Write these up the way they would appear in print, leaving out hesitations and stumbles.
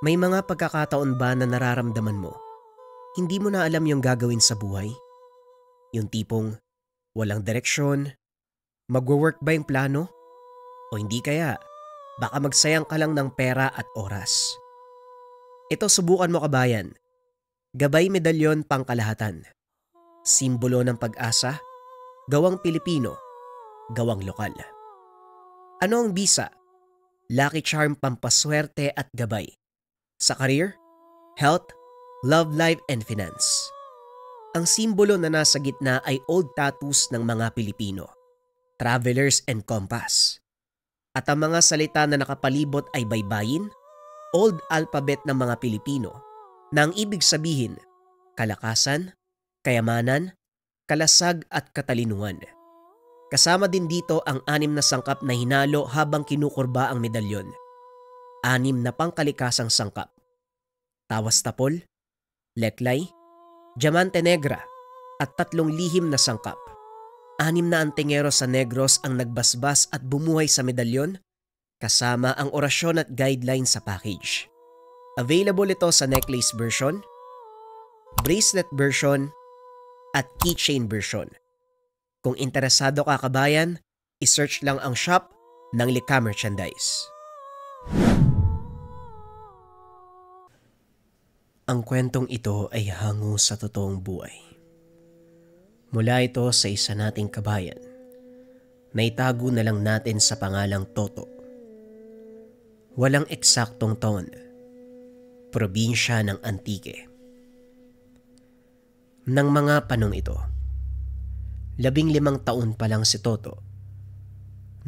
May mga pagkakataon ba na nararamdaman mo, hindi mo na alam yung gagawin sa buhay? Yung tipong walang direksyon, magwo-work ba yung plano? O hindi kaya, baka magsayang ka lang ng pera at oras. Ito subukan mo kabayan, gabay medalyon pangkalahatan. Simbolo ng pag-asa, gawang Pilipino, gawang lokal. Ano ang bisa? Lucky charm pampaswerte at gabay. Sa career, health, love life and finance. Ang simbolo na nasa gitna ay old tattoos ng mga Pilipino, travelers and compass. At ang mga salita na nakapalibot ay baybayin, old alphabet ng mga Pilipino, na ang ibig sabihin, kalakasan, kayamanan, kalasag at katalinuhan. Kasama din dito ang 6 na sangkap na hinalo habang kinukurba ang medalyon. 6 na pangkalikasang sangkap. Tawas tapol, leklay, diamante negra at 3 lihim na sangkap. 6 na antingero sa Negros ang nagbasbas at bumuhay sa medalyon kasama ang orasyon at guideline sa package. Available ito sa necklace version, bracelet version at keychain version. Kung interesado ka kabayan, isearch lang ang shop ng Lika Merchandise. Ang kwentong ito ay hango sa totoong buhay. Mula ito sa isa nating kabayan na itago na lang natin sa pangalang Toto. Walang eksaktong taon, probinsya ng Antique. Nang mga panong ito, 15 taon pa lang si Toto.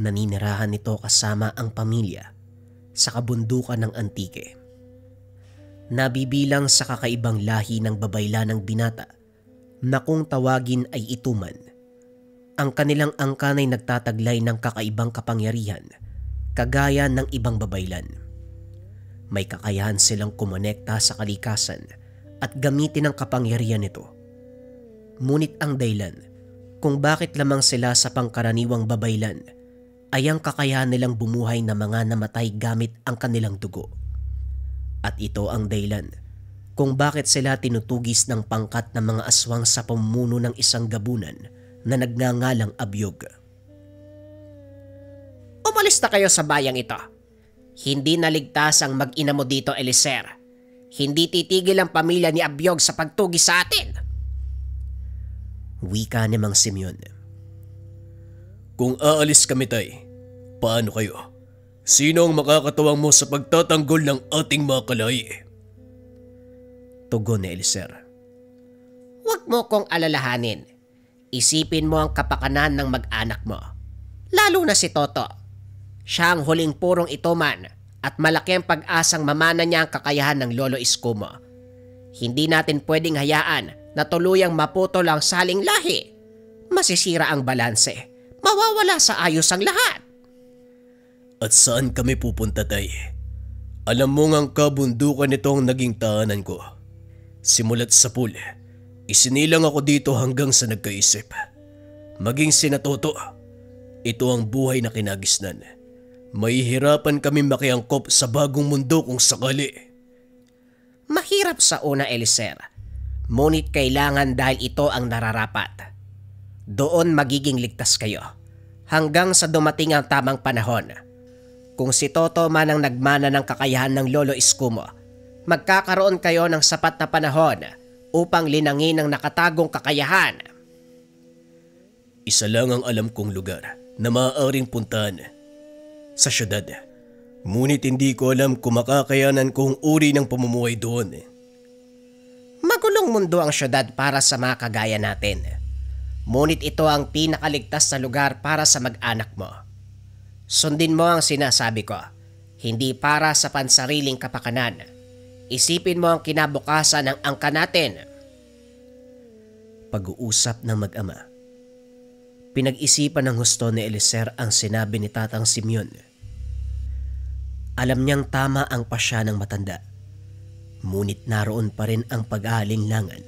Naninirahan nito kasama ang pamilya sa kabundukan ng Antique. Nabibilang sa kakaibang lahi ng babayla ng binata na kung tawagin ay ituman. Ang kanilang angkan ay nagtataglay ng kakaibang kapangyarihan kagaya ng ibang babaylan. May kakayahan silang kumonekta sa kalikasan at gamitin ang kapangyarihan nito. Ngunit ang dahilan kung bakit lamang sila sa pangkaraniwang babaylan ay ang kakayahan nilang bumuhay na mga namatay gamit ang kanilang dugo. At ito ang dahilan kung bakit sila tinutugis ng pangkat ng mga aswang sa pamumuno ng isang gabunan na nagngangalang Abyog. Umalis na kayo sa bayang ito. Hindi naligtas ang mag-ina mo dito, Eliezer. Hindi titigil ang pamilya ni Abyog sa pagtugis sa atin. Wika ni Mang Simeon. Kung aalis kami tay, paano kayo? Sino ang makakatuwang mo sa pagtatanggol ng ating mga kalahi? Tugon ni Eliezer. Huwag mo kong alalahanin. Isipin mo ang kapakanan ng mag-anak mo. Lalo na si Toto. Siya ang huling purong ituman at malaki ang pag-asang mamana niya ang kakayahan ng Lolo Isko mo. Hindi natin pwedeng hayaan na tuluyang maputol ang saling lahi. Masisira ang balanse. Mawawala sa ayos ang lahat. At saan kami pupunta tay? Alam mo ngang kabundukan nito ang naging tahanan ko. Simulat sa pool, isinilang ako dito hanggang sa nagkaisip. Maging sina Toto, ito ang buhay na kinagisnan. Mahihirapan kami makiangkop sa bagong mundo kung sakali. Mahirap sa una, Eliezer. Ngunit kailangan dahil ito ang nararapat. Doon magiging ligtas kayo hanggang sa dumating ang tamang panahon. Kung si Toto man ang nagmana ng kakayahan ng Lolo Isko mo, magkakaroon kayo ng sapat na panahon upang linangin ang nakatagong kakayahan. Isa lang ang alam kong lugar na maaaring puntahan. Sa syudad. Ngunit hindi ko alam kung makakayanan kong uri ng pamumuhay doon. Magulong mundo ang syudad para sa mga kagaya natin. Ngunit ito ang pinakaligtas na lugar para sa mag-anak mo. Sundin mo ang sinasabi ko. Hindi para sa pansariling kapakanan. Isipin mo ang kinabukasan ng angka natin. Pag-uusap ng mag-ama. Pinag-isipan ng husto ni Eliezer ang sinabi ni Tatang Simeon. Alam niyang tama ang pasya ng matanda. Ngunit naroon pa rin ang pag-aalinlangan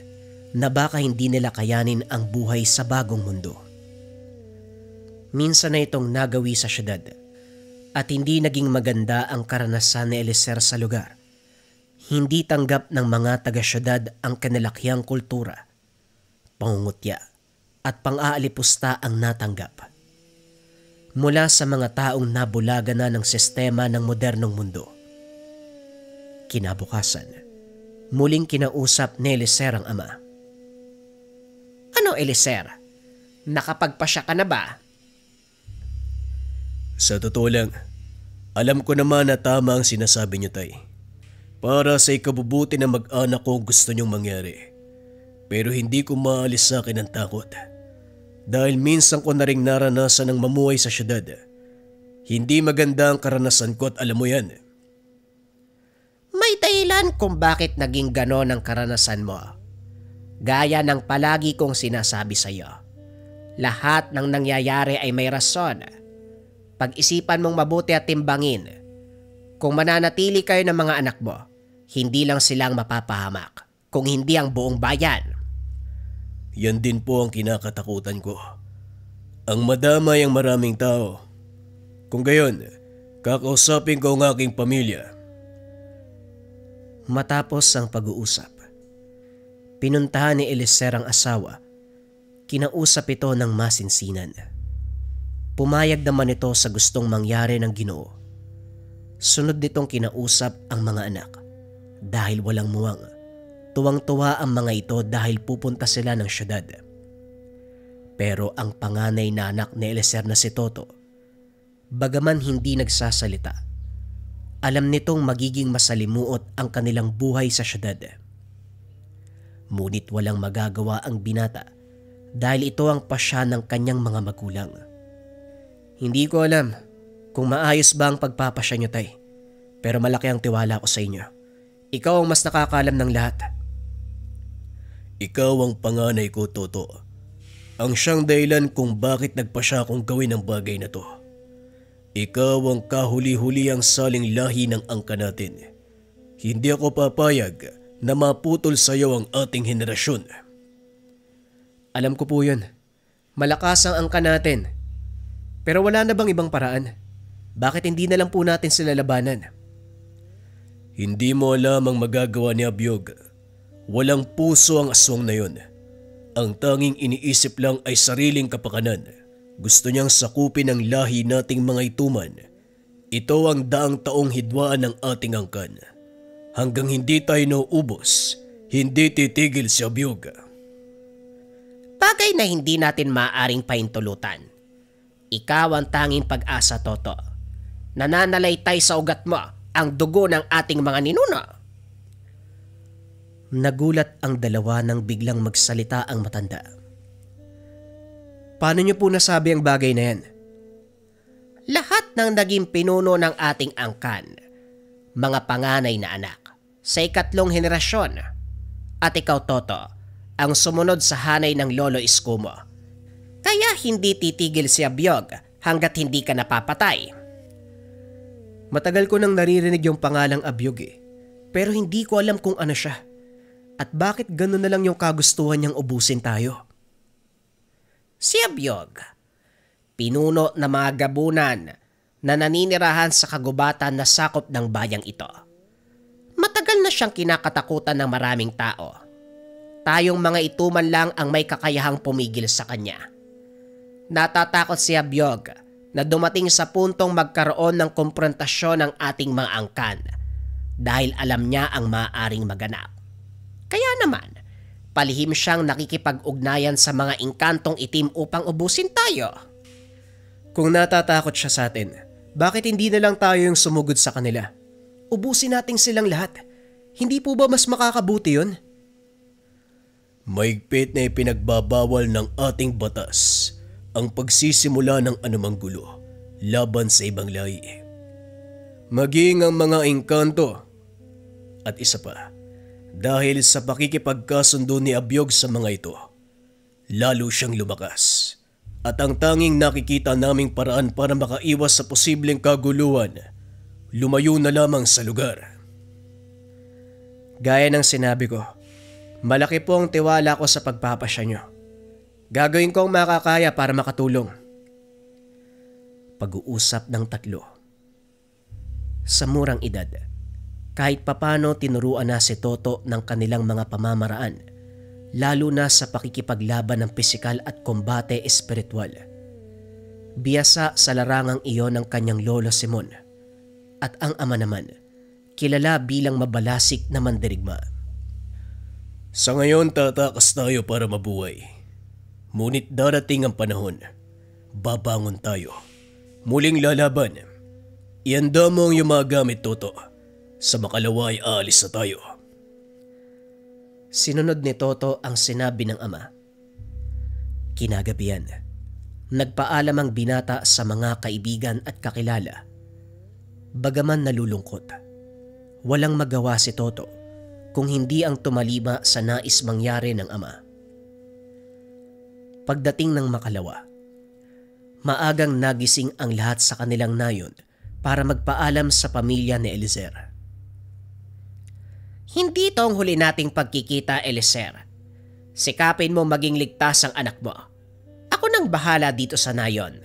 na baka hindi nila kayanin ang buhay sa bagong mundo. Minsan na itong nagawi sa syudad at hindi naging maganda ang karanasan ni Eliezer sa lugar Hindi tanggap ng mga taga-syudad ang kanalakyang kultura, pangungutya at pang-aalipusta ang natanggap. Mula sa mga taong nabulaga na ng sistema ng modernong mundo. Kinabukasan, muling kinausap ni Eliezer ang ama. Ano, Eliezer? Nakapagpasya ka na ba? Sa totoo lang, alam ko naman na tama ang sinasabi niyo, Tay. Para sa ikabubuti ng mag-anak ko gusto niyong mangyari. Pero hindi ko maalis sa akin ang takot. Dahil minsan ko na ring naranasan ng mamuhay sa syudad. Hindi maganda ang karanasan ko at alam mo yan. May dahilan kung bakit naging ganon ang karanasan mo. Gaya ng palagi kong sinasabi sa iyo. Lahat ng nangyayari ay may rason. Pag-isipan mong mabuti at timbangin. Kung mananatili kayo ng mga anak mo, hindi lang silang mapapahamak, kung hindi ang buong bayan. Yan din po ang kinakatakutan ko. Ang madamay ang maraming tao. Kung gayon, kakausapin ko ang aking pamilya. Matapos ang pag-uusap, pinuntahan ni Eliezer ang asawa. Kinausap ito ng masinsinan. Pumayag naman ito sa gustong mangyari ng Ginoo. Sunod nitong kinausap ang mga anak. Dahil walang muwang, tuwang-tuwa ang mga ito dahil pupunta sila ng syudad. Pero ang panganay na anak ni Eliezer na si Toto, bagaman hindi nagsasalita, alam nitong magiging masalimuot ang kanilang buhay sa syudad. Ngunit walang magagawa ang binata dahil ito ang pasya ng kanyang mga magulang. Hindi ko alam kung maayos ba ang pagpapasya niyo, Tay. Pero malaki ang tiwala ko sa inyo. Ikaw ang mas nakakaalam ng lahat. Ikaw ang panganay ko, Toto. Ang siyang dahilan kung bakit nagpasya akong gawin ang bagay na to. Ikaw ang kahuli-huli ang saling lahi ng angka natin. Hindi ako papayag na maputol sa iyo ang ating henerasyon. Alam ko po yun. Malakas ang angka natin. Pero wala na bang ibang paraan? Bakit hindi na lang po natin sila labanan? Hindi mo alam ang magagawa ni Abyog. Walang puso ang aswang na yun. Ang tanging iniisip lang ay sariling kapakanan. Gusto niyang sakupin ang lahi nating mga ituman. Ito ang daang taong hidwaan ng ating angkan. Hanggang hindi tayo nauubos, hindi titigil si Abyog. Bagay na hindi natin maaaring paintulutan. Ikaw ang tanging pag-asa, Toto. Nananalaytay sa ugat mo ang dugo ng ating mga ninuno. Nagulat ang dalawa nang biglang magsalita ang matanda. Paano niyo po nasabi ang bagay na yan? Lahat ng naging pinuno ng ating angkan, mga panganay na anak, sa ikatlong henerasyon. At ikaw, Toto, ang sumunod sa hanay ng Lolo Isko mo. Kaya hindi titigil si Abyog hanggat hindi ka napapatay. Matagal ko nang naririnig yung pangalang Abyog pero hindi ko alam kung ano siya. At bakit gano'n na lang yung kagustuhan niyang ubusin tayo? Si Abyog, pinuno ng mga gabunan na naninirahan sa kagubatan na sakop ng bayang ito. Matagal na siyang kinakatakutan ng maraming tao. Tayong mga ituman lang ang may kakayahang pumigil sa kanya. Natatakot si Abyog na dumating sa puntong magkaroon ng komprontasyon ng ating mga angkan dahil alam niya ang maaaring maganap. Kaya naman, palihim siyang nakikipag-ugnayan sa mga inkantong itim upang ubusin tayo. Kung natatakot siya sa atin, bakit hindi na lang tayo yung sumugod sa kanila? Ubusin natin silang lahat. Hindi po ba mas makakabuti yun? Mahigpit na ipinagbabawal ng ating batas ang pagsisimula ng anumang gulo laban sa ibang lahi. Maging ang mga engkanto. At isa pa, dahil sa pakikipagkasundo ni Abyog sa mga ito, lalo siyang lumakas. At ang tanging nakikita naming paraan para makaiwas sa posibleng kaguluhan, lumayo na lamang sa lugar. Gaya ng sinabi ko, malaki po ang tiwala ko sa pagpapasya niyo. Gagawin ko ang makakaya para makatulong. Pag-uusap ng tatlo. Sa murang edad, Kahit papano tinuruan na si Toto ng kanilang mga pamamaraan, lalo na sa pakikipaglaban ng pisikal at kombate espiritual. Biyasa sa larangang iyon ng kanyang lolo Simon, at ang ama naman, kilala bilang mabalasik na mandirigma. Sa ngayon tatakas tayo para mabuhay. Ngunit darating ang panahon. Babangon tayo. Muling lalaban. Ihanda mo ang iyong mga gamit, Toto. Sa makalawa ay aalis na tayo. Sinunod ni Toto ang sinabi ng ama. Kinagabihan, nagpaalam ang binata sa mga kaibigan at kakilala. Bagaman nalulungkot, walang magawa si Toto kung hindi ang tumalima sa nais mangyari ng ama. Pagdating ng makalawa, maagang nagising ang lahat sa kanilang nayon para magpaalam sa pamilya ni Eliezer. Hindi ito ang huli nating pagkikita, Eliezer. Sikapin mo maging ligtas ang anak mo. Ako nang bahala dito sa nayon.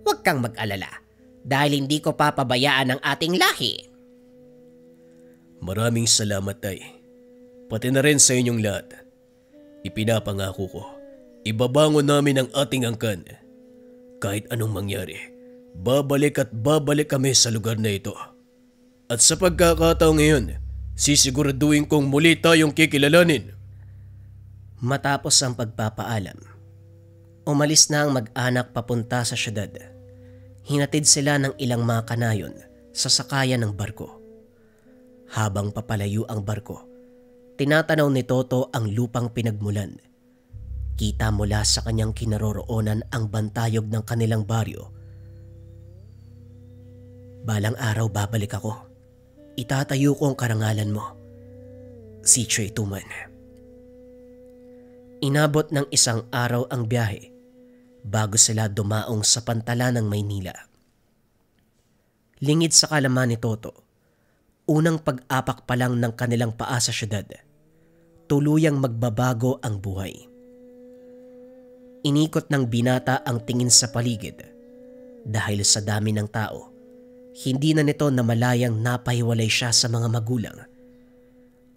Huwag kang mag-alala dahil hindi ko papabayaan ang ating lahi. Maraming salamat, Tay. Pati na rin sa inyong lahat. Ipinapangako ko, ibabangon namin ang ating angkan. Kahit anong mangyari, babalik at babalik kami sa lugar na ito. At sa pagkakataong ngayon, sisiguraduhin kong muli tayong kikilalanin. Matapos ang pagpapaalam, umalis na ang mag-anak papunta sa syudad. Hinatid sila ng ilang mga kanayon sa sakayan ng barko. Habang papalayo ang barko, tinatanaw ni Toto ang lupang pinagmulan. Kita mula sa kanyang kinaroroonan ang bantayog ng kanilang baryo. Balang araw babalik ako. Itatayo ko ang karangalan mo. Si Choy Tuman. Inabot ng isang araw ang biyahe bago sila dumaong sa pantalan ng Maynila. Lingid sa kalaman ni Toto, unang pag-apak pa lang ng kanilang paa sa syudad, tuluyang magbabago ang buhay. Inikot ng binata ang tingin sa paligid. Dahil sa dami ng tao, hindi na nito namalayang napahiwalay siya sa mga magulang.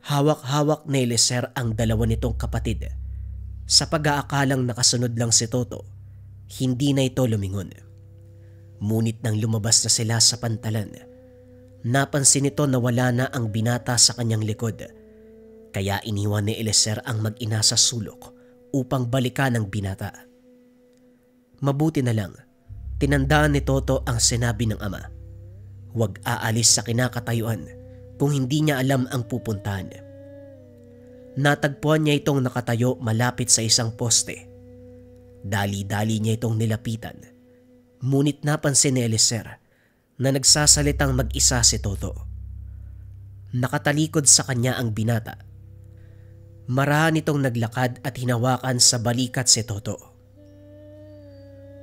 Hawak-hawak ni Eliezer ang dalawa nitong kapatid. Sa pag-aakalang nakasunod lang si Toto, hindi na ito lumingon. Ngunit nang lumabas na sila sa pantalan, napansin nito na wala na ang binata sa kanyang likod. Kaya iniwan ni Eliezer ang mag-ina sa sulok upang balikan ang binata. Mabuti na lang, tinandaan ni Toto ang sinabi ng ama. Huwag aalis sa kinakatayuan kung hindi niya alam ang pupuntahan. Natagpuan niya itong nakatayo malapit sa isang poste. Dali-dali niya itong nilapitan. Ngunit napansin ni Eliezer na nagsasalitang mag-isa si Toto. Nakatalikod sa kanya ang binata. Marahan itong naglakad at hinawakan sa balikat si Toto.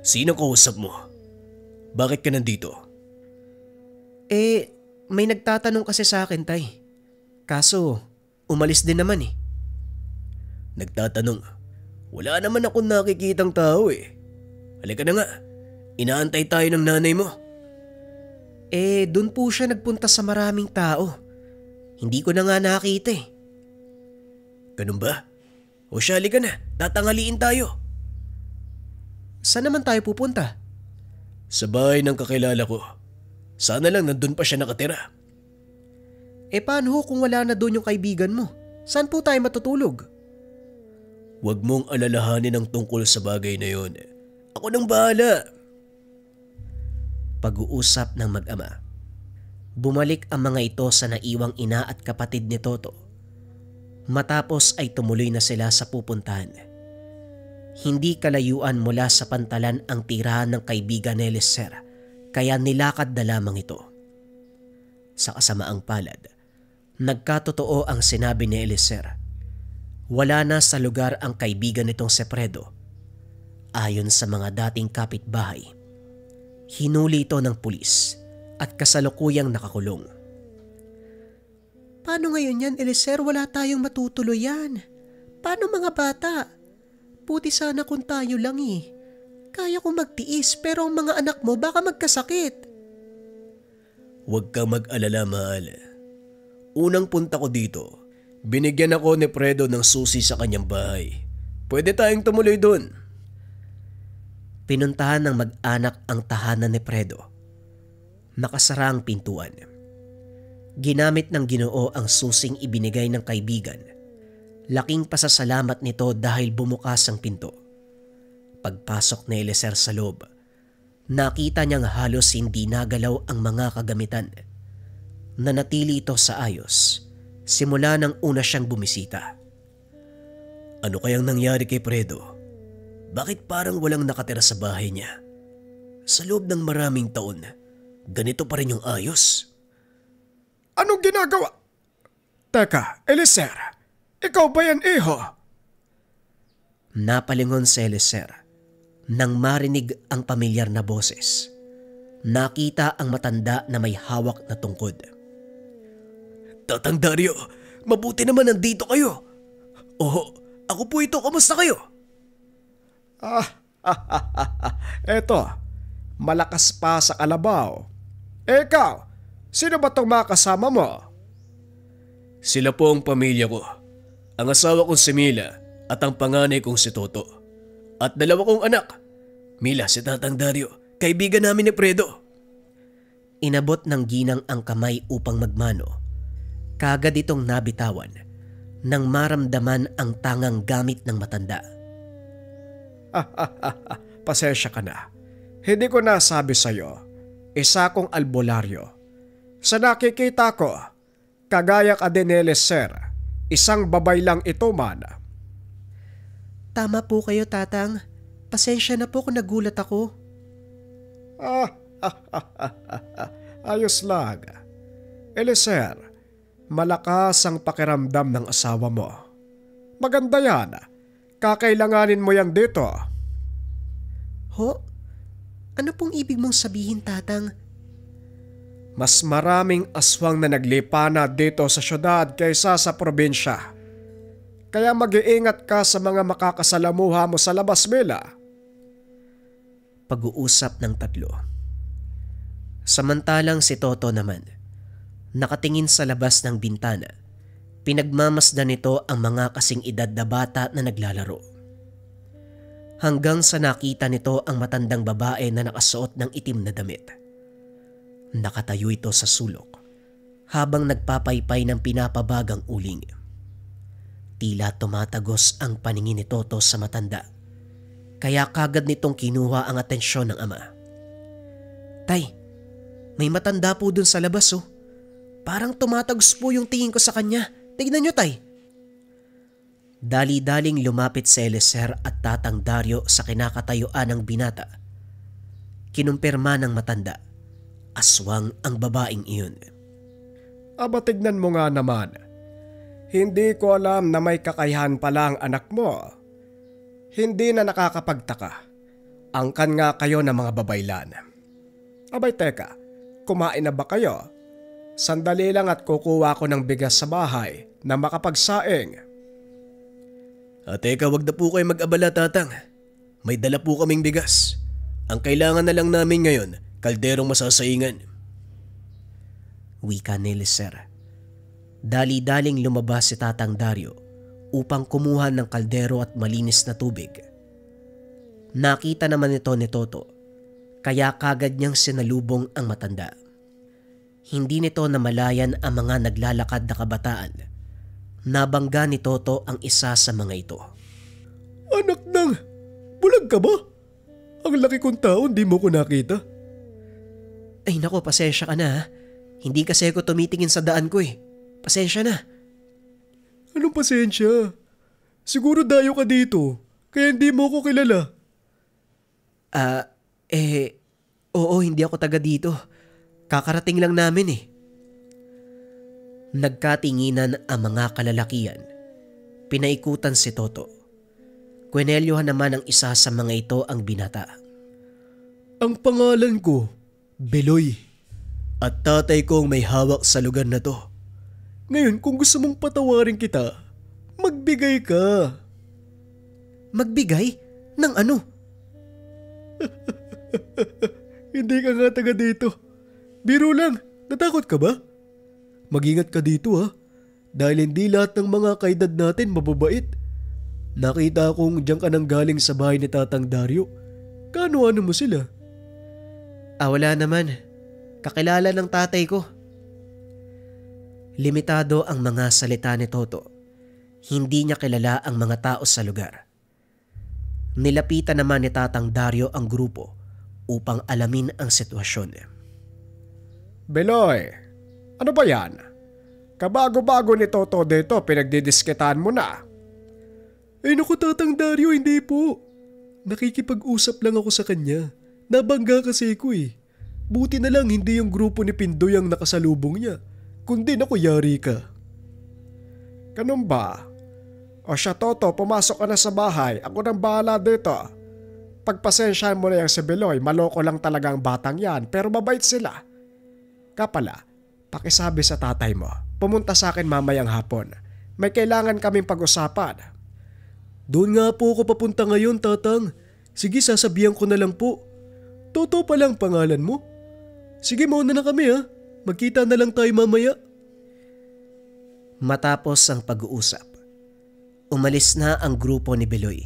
Sino kausap mo? Bakit ka nandito? May nagtatanong kasi sa akin, Tay. Kaso, umalis din naman eh. Nagtatanong? Wala naman akong nakikitang tao eh. Halika na nga, inaantay tayo ng nanay mo. Dun po siya nagpunta sa maraming tao. Hindi ko na nga nakita eh. Ganun ba? O siya, halika na, tatangaliin tayo. Saan naman tayo pupunta? Sa bahay ng kakilala ko. Sana lang nandun pa siya nakatira. Paano kung wala na doon yung kaibigan mo? Saan po tayo matutulog? Huwag mong alalahanin ang tungkol sa bagay na yon. Ako nang bahala. Pag-uusap ng mag-ama. Bumalik ang mga ito sa naiwang ina at kapatid ni Toto. Matapos ay tumuloy na sila sa pupuntahan. Hindi kalayuan mula sa pantalan ang tirahan ng kaibigan ni Eliezer, kaya nilakad na lamang ito. Sa kasamaang palad, nagkatotoo ang sinabi ni Eliezer. Wala na sa lugar ang kaibigan nitong si Fredo. Ayon sa mga dating kapitbahay, hinuli ito ng pulis at kasalukuyang nakakulong. Paano ngayon yan, Eliezer? Wala tayong matutuluyan. Paano mga bata? Puti sana kung tayo lang eh. Kaya kong magtiis pero ang mga anak mo baka magkasakit. Huwag kang mag-alala, mahal. unang punta ko dito, binigyan ako ni Fredo ng susi sa kanyang bahay. Pwede tayong tumuloy doon. Pinuntahan ng mag-anak ang tahanan ni Fredo. Nakasara ang pintuan. Ginamit ng Ginoo ang susing ibinigay ng kaibigan. Laking pasasalamat nito dahil bumukas ang pinto. Pagpasok ni Eliezer sa loob, nakita niyang halos hindi nagalaw ang mga kagamitan. Nanatili ito sa ayos simula nang una siyang bumisita. Ano kayang nangyari kay Fredo? Bakit parang walang nakatira sa bahay niya? Sa loob ng maraming taon, ganito pa rin yung ayos. Anong ginagawa? Teka, Eliezer, ikaw ba yan, iho? Napalingon si Eliezer nang marinig ang pamilyar na boses. Nakita ang matanda na may hawak na tungkod. Tatang Dario, mabuti naman nandito kayo. Oh, ako po ito, kamusta kayo? Eto, malakas pa sa kalabaw. Ikaw, sino ba itong mga kasama mo? Sila po ang pamilya ko. Ang asawa kong si Mila at ang panganay kong si Toto. At dalawa kong anak. Mila, si Tatang Dario, kaibigan namin ni Fredo. Inabot ng ginang ang kamay upang magmano. Kagad itong nabitawan nang maramdaman ang tangang gamit ng matanda. Pasensya ka na. Hindi ko nasabi sa'yo. Isa kong albularyo. Sa nakikita ko, kagaya ka din ni Eliezer, isang babay lang ito man. Tama po kayo, Tatang. Pasensya na po kung nagulat ako. Ayos lang. Eliezer, malakas ang pakiramdam ng asawa mo. Maganda yan. Kakailanganin mo yan dito. Ho? Ano pong ibig mong sabihin, Tatang? Mas maraming aswang na naglipana dito sa syudad kaysa sa probinsya. Kaya mag-iingat ka sa mga makakasalamuha mo sa labas, Mila. Pag-uusap ng tatlo. Samantalang si Toto naman, nakatingin sa labas ng bintana, pinagmamasdan nito ang mga kasing edad na bata na naglalaro. Hanggang sa nakita nito ang matandang babae na nakasuot ng itim na damit. Nakatayo ito sa sulok habang nagpapaypay ng pinapabagang uling. Tila tumatagos ang paningin ni Toto sa matanda, kaya kagad nitong kinuha ang atensyon ng ama. Tay, may matanda po dun sa labas oh. Parang tumatagos po yung tingin ko sa kanya. Tignan nyo, Tay. Dali-daling lumapit si Eliezer at Tatang Dario sa kinakatayuan ng binata. Kinumpirma ng matanda. Aswang ang babaeng iyon. Aba, tignan mo nga naman. Hindi ko alam na may kakayahan pala ang anak mo. Hindi na nakakapagtaka. Angkan nga kayo ng mga babaylan. Abay, teka. Kumain na ba kayo? Sandali lang at kukuha ko ng bigas sa bahay na makapagsaing. Teka, wag na po kayo mag-abala, Tatang. May dala po kaming bigas. Ang kailangan na lang namin ngayon, kalderong masasaingan. Wika ni Eliezer. Dali-daling lumabas si Tatang Dario upang kumuha ng kaldero at malinis na tubig. Nakita naman ito ni Toto, kaya kagad niyang sinalubong ang matanda. Hindi nito namalayan ang mga naglalakad na kabataan. Nabangga ni Toto ang isa sa mga ito. Anak nang, bulag ka ba? Ang laki kong tao, hindi mo ko nakita. Ay nako, pasensya ka na ha. Hindi kasi ako tumitingin sa daan ko eh. Pasensya na. Anong pasensya? Siguro dayo ka dito, kaya hindi mo ko kilala. Oo, hindi ako taga dito. Kakarating lang namin eh. Nagkatinginan ang mga kalalakian. Pinaikutan si Toto. Kwenelyohan naman ang isa sa mga ito ang binata. Ang pangalan ko, Beloy. At tatay kong may hawak sa lugar na to. Ngayon kung gusto mong patawarin kita, magbigay ka. Magbigay? Ng ano? Hindi ka nga taga dito. Biro lang, natakot ka ba? Mag-ingat ka dito ha. Dahil hindi lahat ng mga kaedad natin mababait. Nakita kong diyan ka nang galing sa bahay ni Tatang Dario. Kaano-ano mo sila? Wala naman. Kakilala ng tatay ko. Limitado ang mga salita ni Toto. Hindi niya kilala ang mga tao sa lugar. Nilapitan naman ni Tatang Dario ang grupo upang alamin ang sitwasyon. Beloy, ano ba yan? Kabago-bago ni Toto dito, pinagdidisketan mo na. Naku Tatang Dario, hindi po. Nakikipag-usap lang ako sa kanya. Nabangga kasi ko eh. Buti na lang hindi yung grupo ni Pindoy ang nakasalubong niya, kundi naku yari ka. Ganun ba? O siya Toto, pumasok ka na sa bahay, ako nang bahala dito. Pagpasensyahan mo na yung si Beloy, maloko lang talagang batang yan, pero mabait sila. Kapala, pakisabi sa tatay mo, pumunta sa akin mamayang hapon. May kailangan kaming pag-usapan. Doon nga po ako papunta ngayon, Tatang. Sige, sasabihan ko na lang po. Toto pa lang pangalan mo. Sige, mauna na kami ha. Magkita na lang tayo mamaya. Matapos ang pag-uusap, umalis na ang grupo ni Beloy.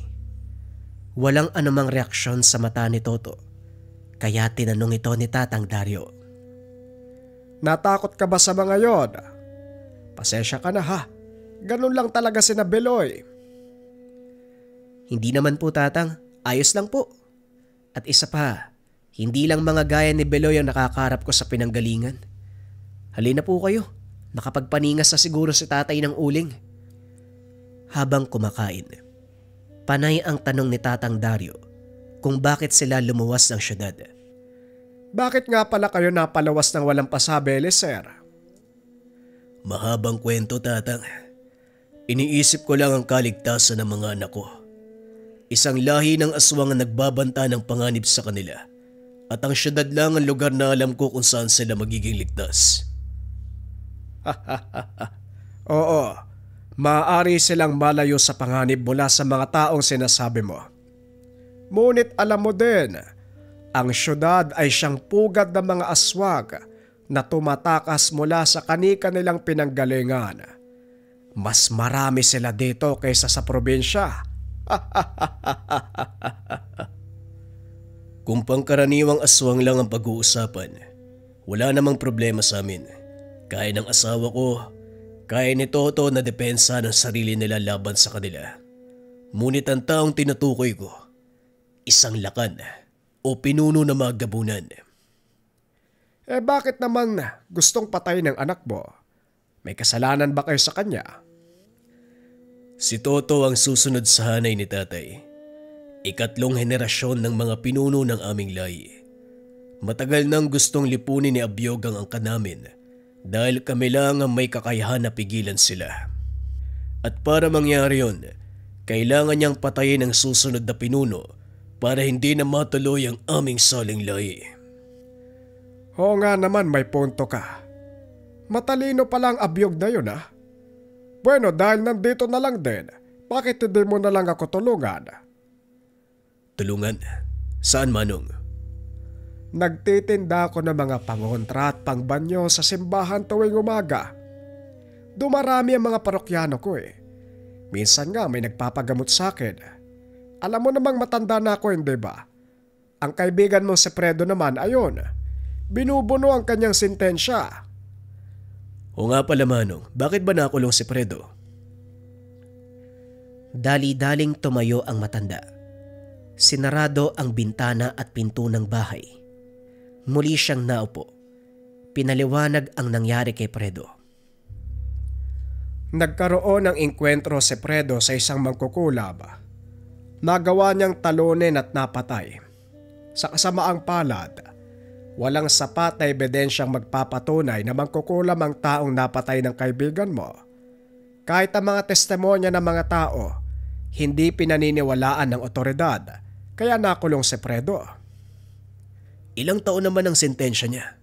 Walang anumang reaksyon sa mata ni Toto, kaya tinanong ito ni Tatang Dario. Natakot ka ba sa mga yon? Pasensya ka na ha. Ganun lang talaga sina Beloy. Hindi naman po Tatang, ayos lang po. At isa pa, hindi lang mga gaya ni Beloy ang nakakarap ko sa pinanggalingan. Halina po kayo, nakapagpaningas na siguro si tatay ng uling. Habang kumakain, panay ang tanong ni Tatang Dario kung bakit sila lumuwas ng syudad. Bakit nga pala kayo napalawas ng walang pasabi, sir? Mahabang kwento, Tatang. Iniisip ko lang ang kaligtasan ng mga anak ko. Isang lahi ng aswang ang nagbabanta ng panganib sa kanila. At ang syudad lang ang lugar na alam ko kung saan sila magiging ligtas. Oo, maaari silang malayo sa panganib mula sa mga taong sinasabi mo. Ngunit alam mo din, ang syudad ay siyang pugad ng mga aswag na tumatakas mula sa kani-kanilang pinanggalingan. Mas marami sila dito kaysa sa probinsya. Kung pangkaraniwang aswang lang ang pag-uusapan, wala namang problema sa amin. Kaya ng asawa ko, kaya ni Toto na depensa ng sarili nila laban sa kanila. Ngunit ang taong tinutukoy ko, isang lakan o pinuno na mga gabunan. Bakit naman gustong patayin ng anak mo? May kasalanan ba kayo sa kanya? Si Toto ang susunod sa hanay ni tatay. 3 henerasyon ng mga pinuno ng aming lahi. Matagal nang gustong lipunin ni Abyog ang angka namin dahil kami lang ang may kakayahan na pigilan sila. At para mangyari yon, kailangan niyang patayin ang susunod na pinuno para hindi na matuloy ang aming saling lahi. Oo nga naman, may punto ka. Matalino palang Abyog na yun ha. Bueno, dahil nandito na lang din, bakit hindi mo na lang ako tulungan? Tulungan? Saan, Manong? Nagtitinda ako ng mga pangontra at pangbanyo sa simbahan tuwing umaga. Dumarami ang mga parokyano ko eh. Minsan nga may nagpapagamot sa akin. Alam mo namang matanda na ako, hindi ba? Ang kaibigan mo si Fredo naman, ayun, binubuno ang kanyang sentensya. O nga pala, Manong, bakit ba nakulong si Fredo? Dali-daling tumayo ang matanda. Sinarado ang bintana at pinto ng bahay. Muli siyang naupo. Pinaliwanag ang nangyari kay Fredo. Nagkaroon ng engkwentro si Fredo sa isang mangkukulab. Nagawa niyang talunin at napatay. Sa kasamaang palad, walang sapat na ebidensyang magpapatunay na mangkukulam ang taong napatay ng kaibigan mo. Kahit ang mga testimonya ng mga tao, hindi pinaniniwalaan ng otoridad, kaya nakulong si Fredo. Ilang taon naman ang sentensya niya?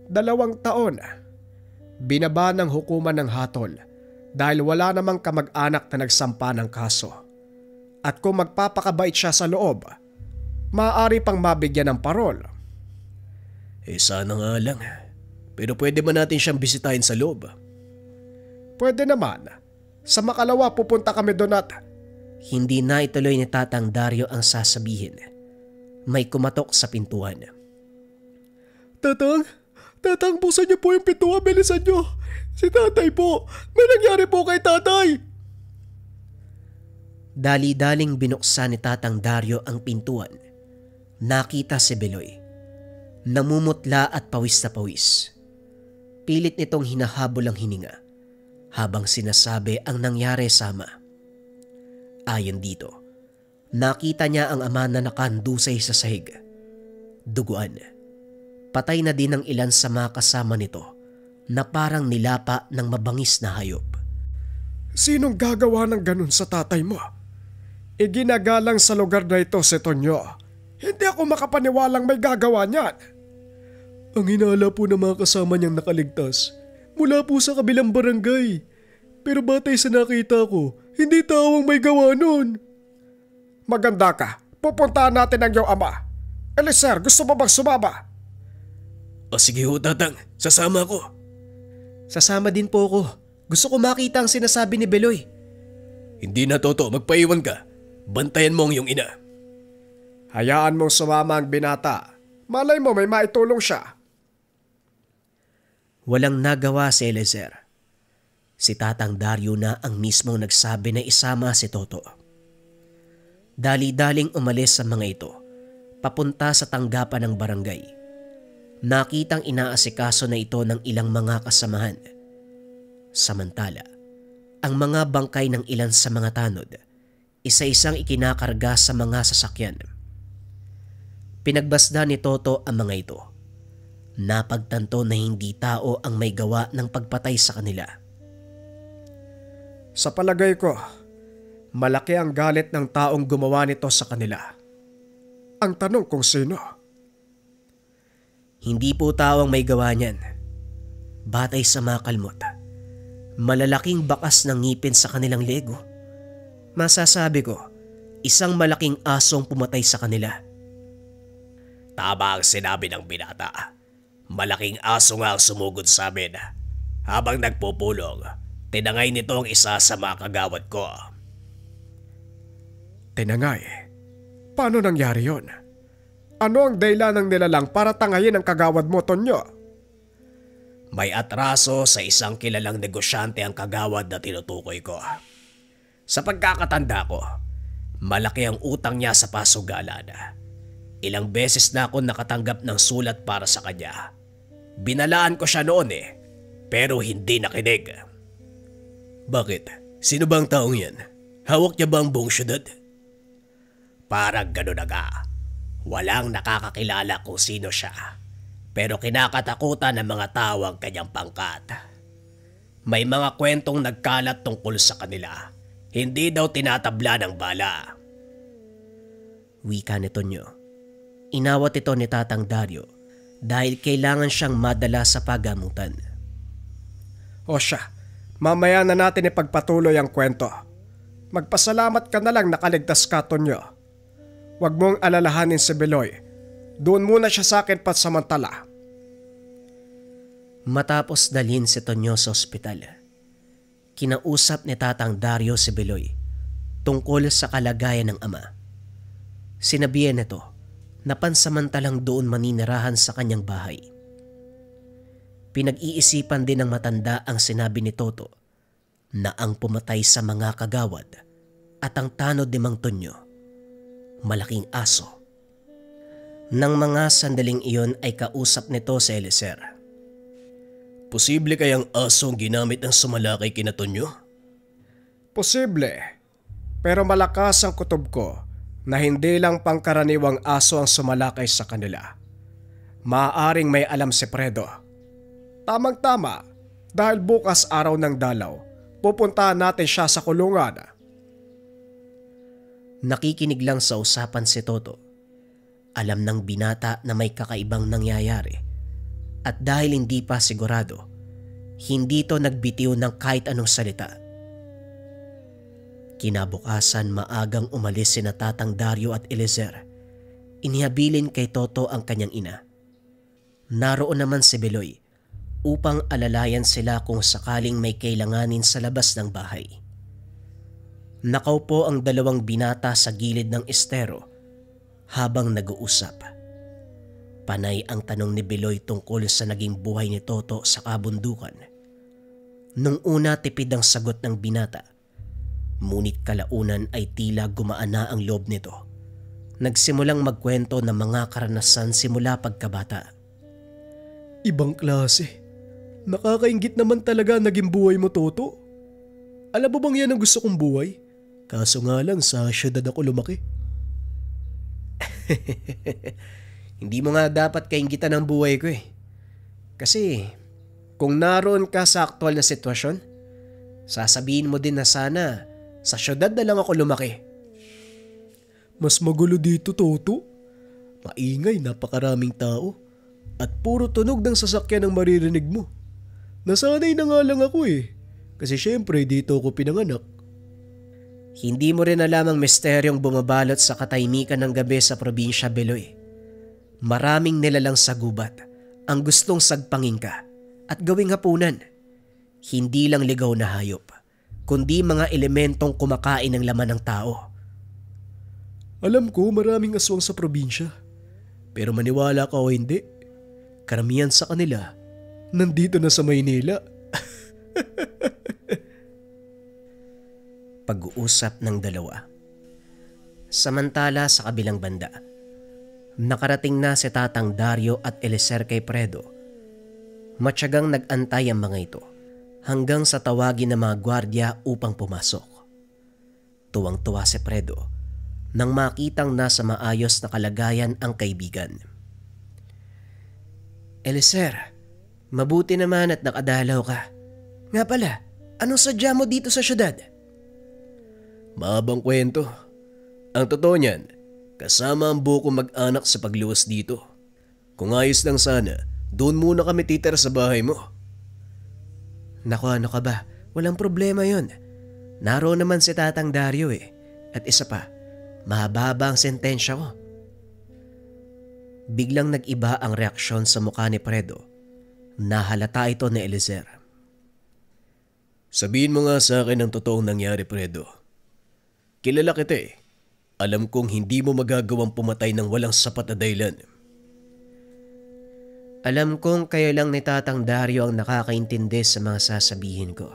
2 taon. Binaba ng hukuman ng hatol dahil wala namang kamag-anak na nagsampa ng kaso. At kung magpapakabait siya sa loob, maaari pang mabigyan ng parol. Sana nga lang. Pero pwede ba natin siyang bisitahin sa loob? Pwede naman. Sa makalawa pupunta kami doon at... Hindi na ituloy ni Tatang Dario ang sasabihin. May kumatok sa pintuan. Tatang, buksan niyo po yung pintuan, bilisan niyo. Si tatay po, may nangyari po kay tatay. Dali-daling binuksan ni Tatang Dario ang pintuan. Nakita si Beloy. Namumutla at pawis na pawis. Pilit nitong hinahabol ang hininga habang sinasabi ang nangyari sa ama. Ayon dito, nakita niya ang ama na nakandusay sa sahig. Duguan. Patay na din ang ilan sa mga kasama nito na parang nilapa ng mabangis na hayop. Sinong gagawa ng ganun sa tatay mo? Iginagalang sa lugar na ito si Tonyo. Hindi ako makapaniwalang may gagawa niyan. Ang hinala po ng mga kasama niyang nakaligtas mula po sa kabilang barangay. Pero batay sa nakita ko, hindi tao ang may gawa nun. Maganda ka. Pupuntahan natin ang iyong ama. Eliezer, gusto mo bang sumama? O sige ho, Tatang. Sasama ako. Sasama din po ako. Gusto ko makita ang sinasabi ni Beloy. Hindi na, Toto. Magpaiwan ka. Bantayan mo ang iyong ina. Hayaan mong sumama ang binata. Malay mo may maitulong siya. Walang nagawa si Eliezer. Si Tatang Dario na ang mismong nagsabi na isama si Toto. Dali-daling umalis sa mga ito, papunta sa tanggapan ng barangay. Nakitang inaasikaso na ito ng ilang mga kasamahan. Samantala, ang mga bangkay ng ilan sa mga tanod, isa-isang ikinakarga sa mga sasakyan. Pinagbasda ni Toto ang mga ito. Napagtanto na hindi tao ang may gawa ng pagpatay sa kanila. Sa palagay ko, malaki ang galit ng taong gumawa nito sa kanila. Ang tanong kung sino? Hindi po tao ang may gawa niyan. Batay sa mga kalmot, malalaking bakas ng ngipin sa kanilang lego. Masasabi ko, isang malaking asong pumatay sa kanila. Tama ang sinabi ng binata. Malaking aso nga ang sumugod sa amin. Habang nagpupulong, tinangay nito ang isa sa mga kagawad ko. Tinangay? Paano nangyari yon? Ano ang dahilan ng nilalang para tangayin ang kagawad mo, Tonyo? May atraso sa isang kilalang negosyante ang kagawad na tinutukoy ko. Sa pagkakatanda ko, malaki ang utang niya sa pasugalan. Ilang beses na ako nakatanggap ng sulat para sa kanya. Binalaan ko siya noon pero hindi nakinig. Bakit? Sino ba ang taong yan? Hawak niya ba ang buong syudad? Parang gano'n na nga. Walang nakakakilala kung sino siya. Pero kinakatakutan ng mga tao ang kanyang pangkat. May mga kwentong nagkalat tungkol sa kanila. Hindi daw tinatabla ng bala. Wika ni Tonyo. Inawat ito ni Tatang Dario dahil kailangan siyang madala sa pagamutan. O siya, mamaya na natin ipagpatuloy ang kwento. Magpasalamat ka na lang nakaligtas ka, Tonyo. Huwag mong alalahanin si Beloy. Doon muna siya sa akin pansamantala. Matapos dalhin si Tonyo sa ospital, kinausap ni Tatang Dario si Beloy tungkol sa kalagayan ng ama. Sinabihan nito na pansamantalang doon maninirahan sa kanyang bahay. Pinag-iisipan din ng matanda ang sinabi ni Toto na ang pumatay sa mga kagawad at ang tanod ni Mang Tonyo, malaking aso. Nang mga sandaling iyon ay kausap nito si Eliezer. Posible kayang aso ang ginamit ng sumalakay kina Tonyo? Posible. Pero malakas ang kutob ko na hindi lang pangkaraniwang aso ang sumalakay sa kanila. Maaaring may alam si Fredo. Tamang-tama, dahil bukas araw ng dalaw, pupuntahan natin siya sa kulungan. Nakikinig lang sa usapan si Toto. Alam ng binata na may kakaibang nangyayari. At dahil hindi pa sigurado, hindi ito nagbitiw ng kahit anong salita. Kinabukasan maagang umalis sina Tatang Dario at Eliezer. Inihabilin kay Toto ang kanyang ina. Naroon naman si Beloy upang alalayan sila kung sakaling may kailanganin sa labas ng bahay. Nakaupo ang dalawang binata sa gilid ng estero habang nag-uusap. Panay ang tanong ni Beloy tungkol sa naging buhay ni Toto sa kabundukan. Nung una tipid ang sagot ng binata, ngunit kalaunan ay tila gumaan na ang loob nito. Nagsimulang magkwento ng mga karanasan simula pagkabata. Ibang klase. Nakakaingit naman talaga naging buhay mo, Toto. Alam mo bang yan ang gusto kong buhay? Kaso nga lang sa syudad ako lumaki. Hindi mo nga dapat kainggitan ang buhay ko eh. Kasi kung naroon ka sa aktual na sitwasyon, sasabihin mo din na sana sa syudad na lang ako lumaki. Mas magulo dito, Toto. Maingay, napakaraming tao. At puro tunog ng sasakyan ang maririnig mo. Nasanay na nga lang ako eh. Kasi syempre dito ako pinanganak. Hindi mo rin alam ang misteryong bumabalot sa katahimikan ng gabi sa probinsya, Beloy. Maraming nilalang sa gubat ang gustong sagpangin ka at gawing hapunan. Hindi lang ligaw na hayop, kundi mga elementong kumakain ng laman ng tao. Alam ko maraming aswang sa probinsya. Pero maniwala ka o hindi, karamihan sa kanila nandito na sa Maynila. Pag-uusap ng dalawa. Samantala sa kabilang banda, nakarating na si Tatang Dario at Eliezer kay Fredo. Matyagang nag-antay ang mga ito hanggang sa tawagin ng mga gwardya upang pumasok. Tuwang-tuwa si Fredo nang makitang nasa maayos na kalagayan ang kaibigan. Eliezer, mabuti naman at nakadalaw ka. Nga pala, anong sadya mo dito sa syudad? Mahabang kwento. Ang totoo niyan, kasama ang buo kong mag-anak sa pagluwas dito. Kung ayos lang sana, doon muna kami titira sa bahay mo. Naku, ano ka ba? Walang problema yon. Naroon naman si Tatang Dario eh. At isa pa, mahaba ang sentensya ko. Biglang nag-iba ang reaksyon sa mukha ni Fredo. Nahalata ito ni Eliezer. Sabihin mo nga sa akin ang totoong nangyari, Fredo. Kilala kita eh. Alam kong hindi mo magagawang pumatay ng walang sapat na dahilan. Alam kong kayo lang ni Tatang Dario ang nakakaintindi sa mga sasabihin ko.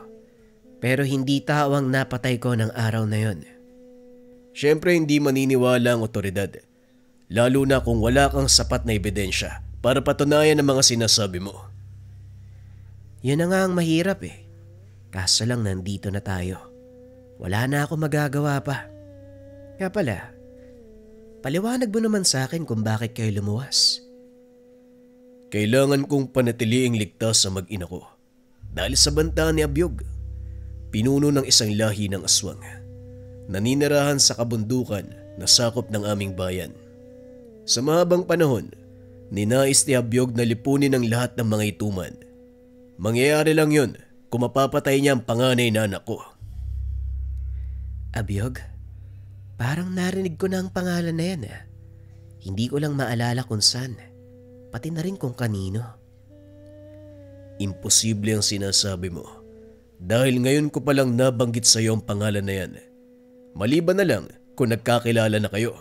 Pero hindi tao ang napatay ko ng araw na yon. Siyempre hindi maniniwala ang otoridad. Lalo na kung wala kang sapat na ebidensya para patunayan ang mga sinasabi mo. Yun na nga ang mahirap eh. Kaso lang nandito na tayo. Wala na ako magagawa pa. Nga pala, paliwanag mo naman sa akin kung bakit kayo lumuwas. Kailangan kong panatiliing ligtas sa mag-ina ko. Dahil sa banta ni Abyog, pinuno ng isang lahi ng aswang. Naninirahan sa kabundukan na sakop ng aming bayan. Sa mahabang panahon, ninais ni Abyog na lipunin ang lahat ng mga ituman. Mangyayari lang yun kung mapapatay niya ang panganay na anak ko. Abyog? Parang narinig ko na ang pangalan na yan ah. Hindi ko lang maalala kung saan. Pati na rin kung kanino. Imposible ang sinasabi mo. Dahil ngayon ko palang nabanggit sa iyo ang pangalan na yan. Maliban na lang kung nagkakilala na kayo.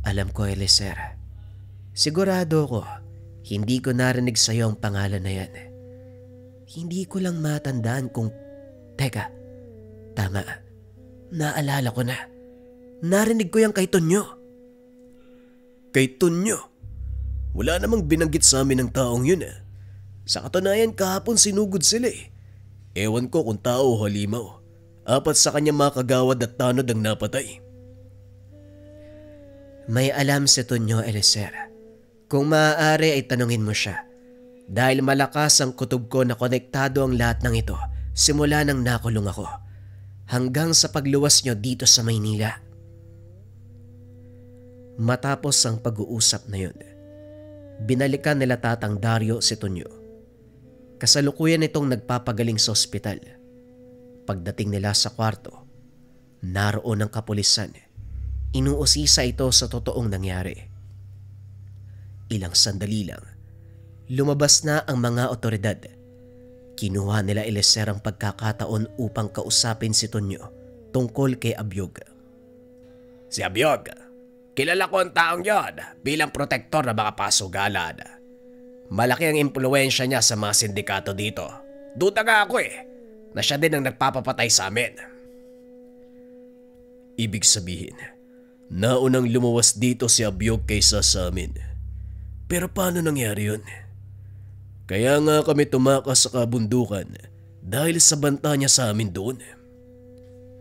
Alam ko, Eliezer. Sigurado ko, hindi ko narinig sa iyo ang pangalan na yan. Hindi ko lang matandaan kung... Teka, tama. Naalala ko na. Narinig ko yung kay Tonyo. Kay Tonyo? Wala namang binanggit sa amin ng taong yun ah. Sa katunayan kahapon sinugod sila eh. Ewan ko kung tao o halimaw. 4 sa kanya mga kagawad at tanod ang napatay. May alam si Tonyo, Eliezer. Kung maaari ay tanungin mo siya. Dahil malakas ang kutob ko na konektado ang lahat ng ito simula nang nakulong ako. Hanggang sa pagluwas nyo dito sa Maynila. Matapos ang pag-uusap na yun, binalikan nila Tatang Dario si Tonyo. Kasalukuyan itong nagpapagaling sa ospital. Pagdating nila sa kwarto, naroon ang kapulisan. Inuusisa ito sa totoong nangyari. Ilang sandali lang, Lumabas na ang mga otoridad. Kinuha nila Eliezer ang pagkakataon upang kausapin si Tonyo tungkol kay Abyog. Si Abyog, kilala ko ang taong yon bilang protektor ng mga pasugalan. Malaki ang impluwensya niya sa mga sindikato dito. Duda nga ako na siya din ang nagpapapatay sa amin. Ibig sabihin, naunang lumuwas dito si Abyog kaysa sa amin. Pero paano nangyari yun? Kaya nga kami tumakas sa kabundukan dahil sa banta niya sa amin doon.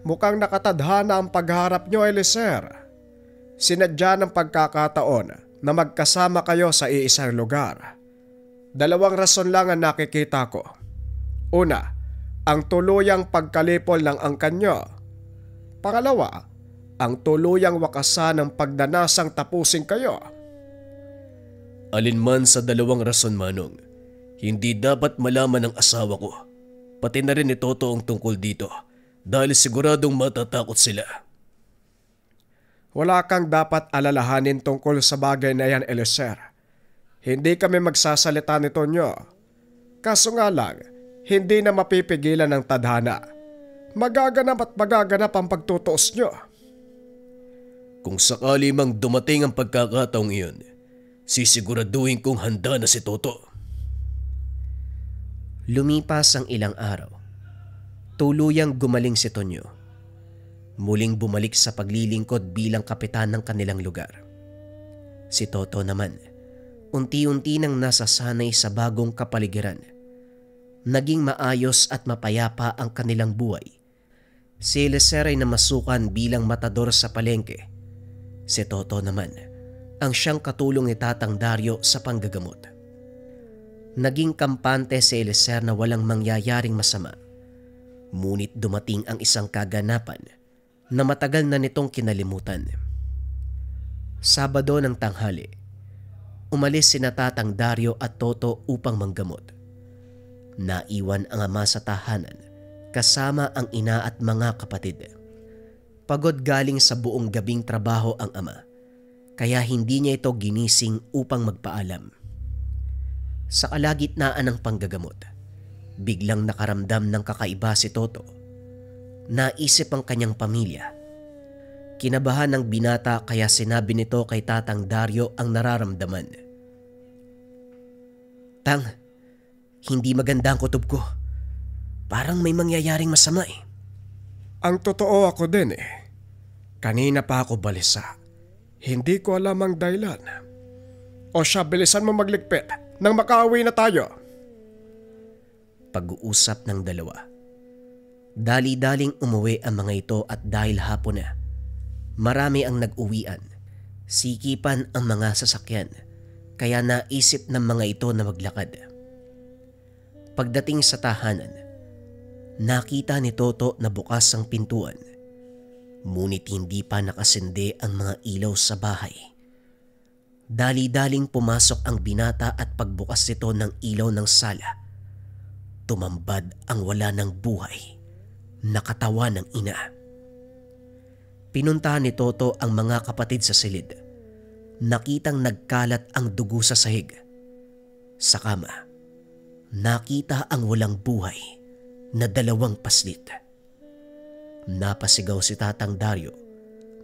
Mukhang nakatadhana ang pagharap nyo, Eliezer. Sinadya ng pagkakataon na magkasama kayo sa iisang lugar. Dalawang rason lang ang nakikita ko. Una, ang tuluyang pagkalipol ng angkan nyo. Pangalawa, ang tuluyang wakasan ng pagdanasang tapusin kayo. Alinman sa dalawang rason, Manong, hindi dapat malaman ng asawa ko, pati na rin ni Toto ang tungkol dito dahil siguradong matatakot sila. Wala kang dapat alalahanin tungkol sa bagay na yan, Eliezer. Hindi kami magsasalita nito nyo. Kaso nga lang, hindi na mapipigilan ng tadhana. Magaganap at magaganap ang pagtutuos nyo. Kung sakali mang dumating ang pagkakataong iyon, sisiguraduhin kong handa na si Toto. Lumipas ang ilang araw. Tuluyang gumaling si Tonyo. Muling bumalik sa paglilingkod bilang kapitan ng kanilang lugar. Si Toto naman, unti-unti nang nasasanay sa bagong kapaligiran. Naging maayos at mapayapa ang kanilang buhay. Si Eliezer ay namasukan bilang matador sa palengke. Si Toto naman, ang siyang katulong ni Tatang Dario sa panggagamot. Naging kampante si Eliezer na walang mangyayaring masama. Ngunit dumating ang isang kaganapan na matagal na nitong kinalimutan. Sabado ng tanghali, umalis sina Tatang Dario at Toto upang manggamot. Naiwan ang ama sa tahanan kasama ang ina at mga kapatid. Pagod galing sa buong gabing trabaho ang ama, kaya hindi niya ito ginising upang magpaalam. Sa kalagitnaan ng panggagamot, biglang nakaramdam ng kakaiba si Toto. Naisip ang kanyang pamilya. Kinabahan ng binata kaya sinabi nito kay Tatang Dario ang nararamdaman. "Tang, hindi maganda ang kutob ko. Parang may mangyayaring masama eh." Ang totoo ako din Kanina pa ako balisa. Hindi ko alam ang dahilan. O siya, bilisan mo magligpit nang makauwi na tayo. Pag-uusap ng dalawa. Dali-daling umuwi ang mga ito at dahil hapon na, marami ang nag-uwian. Sikipan ang mga sasakyan, kaya naisip ng mga ito na maglakad. Pagdating sa tahanan, nakita ni Toto na bukas ang pintuan. Ngunit hindi pa nakasindi ang mga ilaw sa bahay. Dali-daling pumasok ang binata at pagbukas nito ng ilaw ng sala, tumambad ang wala ng buhay na katawan ng ina. Pinuntahan ni Toto ang mga kapatid sa silid. Nakitang nagkalat ang dugo sa sahig. Sa kama, nakita ang walang buhay na 2 paslit. Napasigaw si Tatang Dario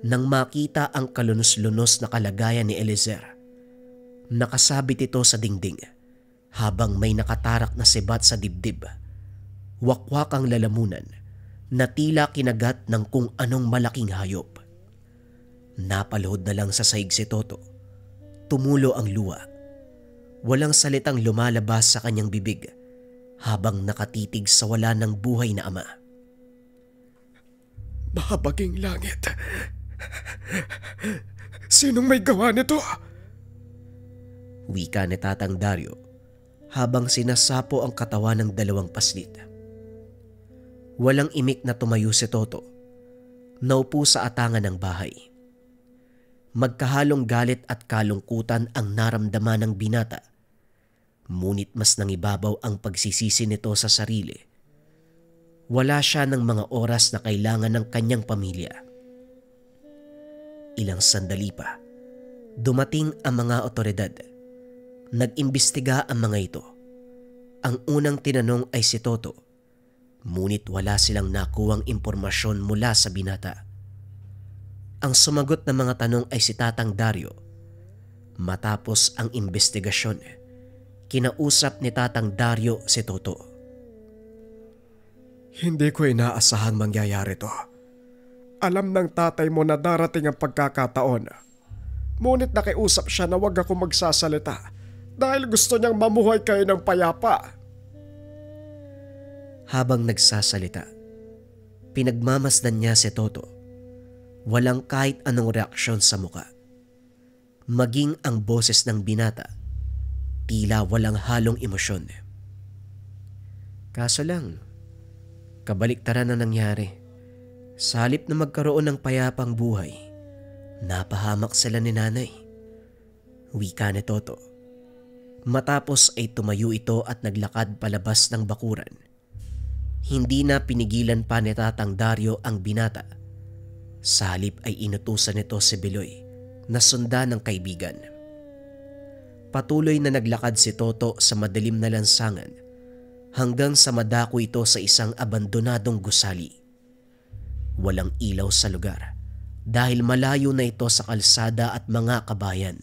nang makita ang kalunos-lunos na kalagayan ni Eliezer. Nakasabit ito sa dingding habang may nakatarak na sibat sa dibdib. Wakwak ang lalamunan na tila kinagat ng kung anong malaking hayop. Napalhod na lang sa sahig si Toto. Tumulo ang luha. Walang salitang lumalabas sa kanyang bibig habang nakatitig sa wala ng buhay na ama. Mahabaging langit. Sinong may gawa nito? Wika ni Tatang Dario habang sinasapo ang katawan ng 2 paslit. Walang imik na tumayo si Toto. Naupo sa atangan ng bahay. Magkahalong galit at kalungkutan ang naramdaman ng binata. Ngunit mas nangibabaw ang pagsisisi nito sa sarili. Wala siya ng mga oras na kailangan ng kanyang pamilya. Ilang sandali pa, dumating ang mga otoridad. Nag-imbestiga ang mga ito. Ang unang tinanong ay si Toto, ngunit wala silang nakuwang impormasyon mula sa binata. Ang sumagot na mga tanong ay si Tatang Dario. Matapos ang investigasyon, kinausap ni Tatang Dario si Toto. Hindi ko inaasahang mangyayari to. Alam ng tatay mo na darating ang pagkakataon. Ngunit nakiusap siya na wag ako magsasalita dahil gusto niyang mamuhay kayo ng payapa. Habang nagsasalita, pinagmamasdan niya si Toto. Walang kahit anong reaksyon sa muka. Maging ang boses ng binata, tila walang halong emosyon. Kaso lang, kabaliktaran na nangyari. Sa halip na magkaroon ng payapang buhay, napahamak sila ni nanay. Wika ni Toto. Matapos ay tumayo ito at naglakad palabas ng bakuran. Hindi na pinigilan pa ni Tatang Dario ang binata. Sa halip ay inutusan nito si Beloy na sundan ng kaibigan. Patuloy na naglakad si Toto sa madilim na lansangan hanggang sa madako ito sa isang abandonadong gusali. Walang ilaw sa lugar dahil malayo na ito sa kalsada at mga kabayan.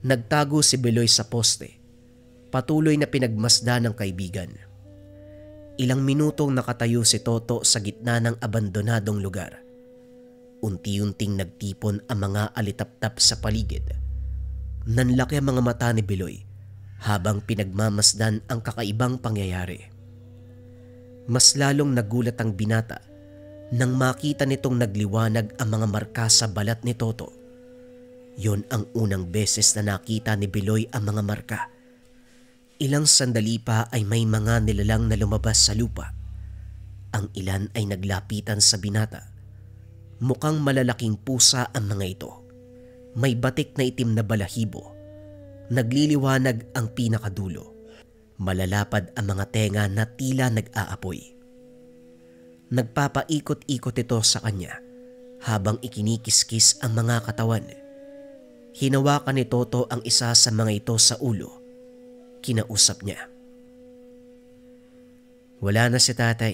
Nagtago si Beloy sa poste, patuloy na pinagmasdan ng kaibigan. Ilang minutong nakatayo si Toto sa gitna ng abandonadong lugar. Unti-unting nagtipon ang mga alitaptap sa paligid. Nanlaki ang mga mata ni Beloy habang pinagmamasdan ang kakaibang pangyayari. Mas lalong nagulat ang binata nang makita nitong nagliwanag ang mga marka sa balat ni Toto. Yon ang unang beses na nakita ni Beloy ang mga marka. Ilang sandali pa ay may mga nilalang na lumabas sa lupa. Ang ilan ay naglapitan sa binata. Mukhang malalaking pusa ang mga ito. May batik na itim na balahibo. Nagliliwanag ang pinakadulo. Malalapad ang mga tenga na tila nag-aapoy. Nagpapaikot-ikot ito sa kanya habang ikinikiskis ang mga katawan. Hinawakan ni Toto ang isa sa mga ito sa ulo. Kinausap niya. Wala na si tatay.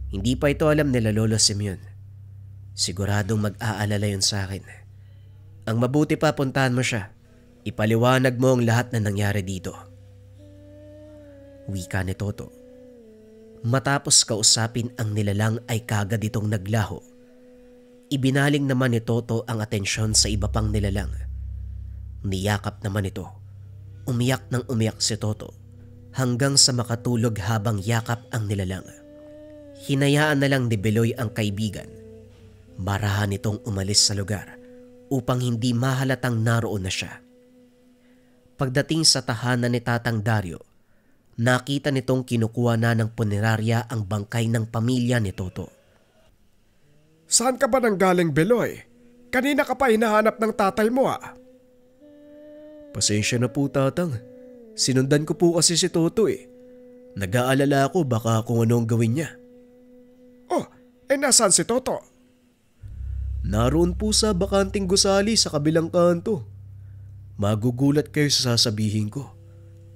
Hindi pa ito alam nila Lolo Simeon. Siguradong mag-aalala yun sa akin. Ang mabuti pa, puntahan mo siya. Ipaliwanag mo ang lahat na nangyari dito. Wika ni Toto. Matapos kausapin ang nilalang ay kagad itong naglaho. Ibinaling naman ni Toto ang atensyon sa iba pang nilalang. Niyakap naman ito. Umiyak ng umiyak si Toto hanggang sa makatulog habang yakap ang nilalang. Hinayaan na lang ni Beloy ang kaibigan. Marahan itong umalis sa lugar upang hindi mahalatang naroon na siya. Pagdating sa tahanan ni Tatang Dario, nakita nitong kinukuha na ng punerarya ang bangkay ng pamilya ni Toto. Saan ka ba nanggaling, Beloy? Kanina ka pa hinahanap ng tatay mo Pasensya na po, Tatang. Sinundan ko po kasi si Toto eh. Nag-aalala ako baka kung ano ang gawin niya. Oh, nasaan si Toto? Naroon po sa bakanting gusali sa kabilang kanto. Magugulat kayo sa sasabihin ko.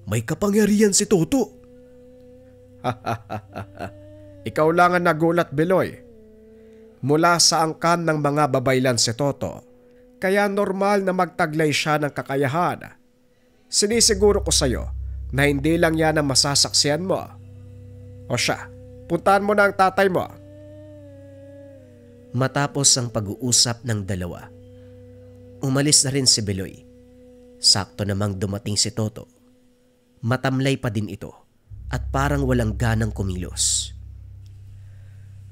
May kapangyarihan si Toto. Ikaw lang ang nagulat, Beloy. Mula sa angkan ng mga babaylan si Toto, kaya normal na magtaglay siya ng kakayahan. Sinisiguro ko sa'yo na hindi lang yan ang masasaksiyan mo. O siya, puntahan mo na ang tatay mo. Matapos ang pag-uusap ng dalawa, umalis na rin si Beloy. Sakto namang dumating si Toto. Matamlay pa din ito at parang walang ganang kumilos.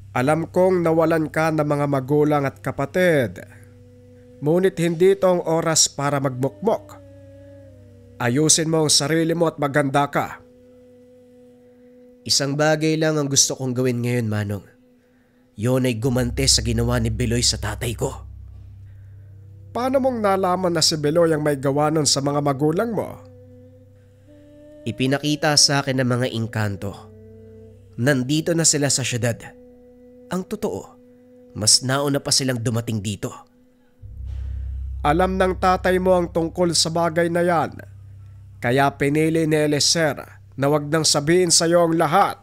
Alam kong nawalan ka ng mga magulang at kapatid. Ngunit hindi ito ang oras para magmukmok. Ayusin mo ang sarili mo at maganda ka. Isang bagay lang ang gusto kong gawin ngayon, Manong. Yon ay gumante sa ginawa ni Beloy sa tatay ko. Paano mong nalaman na si Beloy ang may gawa nun sa mga magulang mo? Ipinakita sa akin ng mga engkanto. Nandito na sila sa syudad. Ang totoo, mas nauna pa silang dumating dito. Alam ng tatay mo ang tungkol sa bagay na yan. Kaya pinili ni Eliezer na wag nang sabihin sa iyo ang lahat.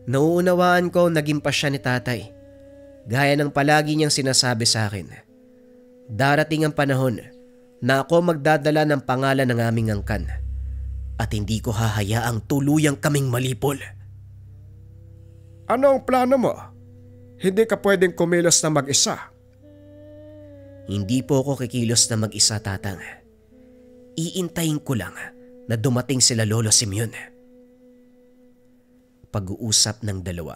Nauunawaan ko naging pasya ni tatay. Gaya ng palagi niyang sinasabi sa akin. Darating ang panahon na ako magdadala ng pangalan ng aming angkan at hindi ko hahayaang tuluyang kaming malipol. Ano ang plano mo? Hindi ka pwedeng kumilos na mag-isa. Hindi po ako kikilos na mag-isa, tatang. Iintayin ko lang na dumating sila Lolo Simeon. Pag-uusap ng dalawa.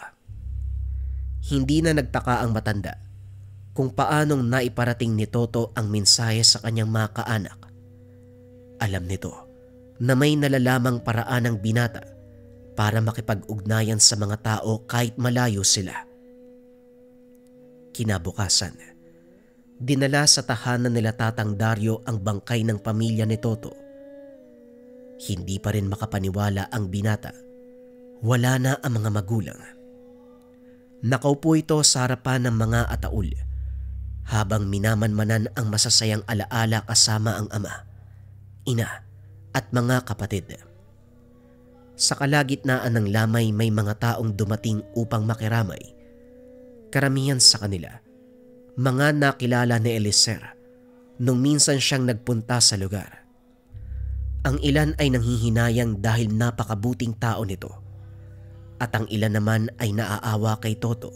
Hindi na nagtaka ang matanda kung paanong naiparating ni Toto ang mensahe sa kanyang mga kaanak. Alam nito na may nalalamang paraan ng binata para makipag-ugnayan sa mga tao kahit malayo sila. Kinabukasan, dinala sa tahanan nila Tatang Dario ang bangkay ng pamilya ni Toto. Hindi pa rin makapaniwala ang binata. Wala na ang mga magulang. Nakaupo ito sa harapan ng mga ataul habang minamanmanan ang masasayang alaala kasama ang ama, ina at mga kapatid. Sa kalagitnaan ng lamay may mga taong dumating upang makiramay. Karamihan sa kanila, mga nakilala ni Eliezer nung minsan siyang nagpunta sa lugar. Ang ilan ay nanghihinayang dahil napakabuting tao nito. At ang ilan naman ay naaawa kay Toto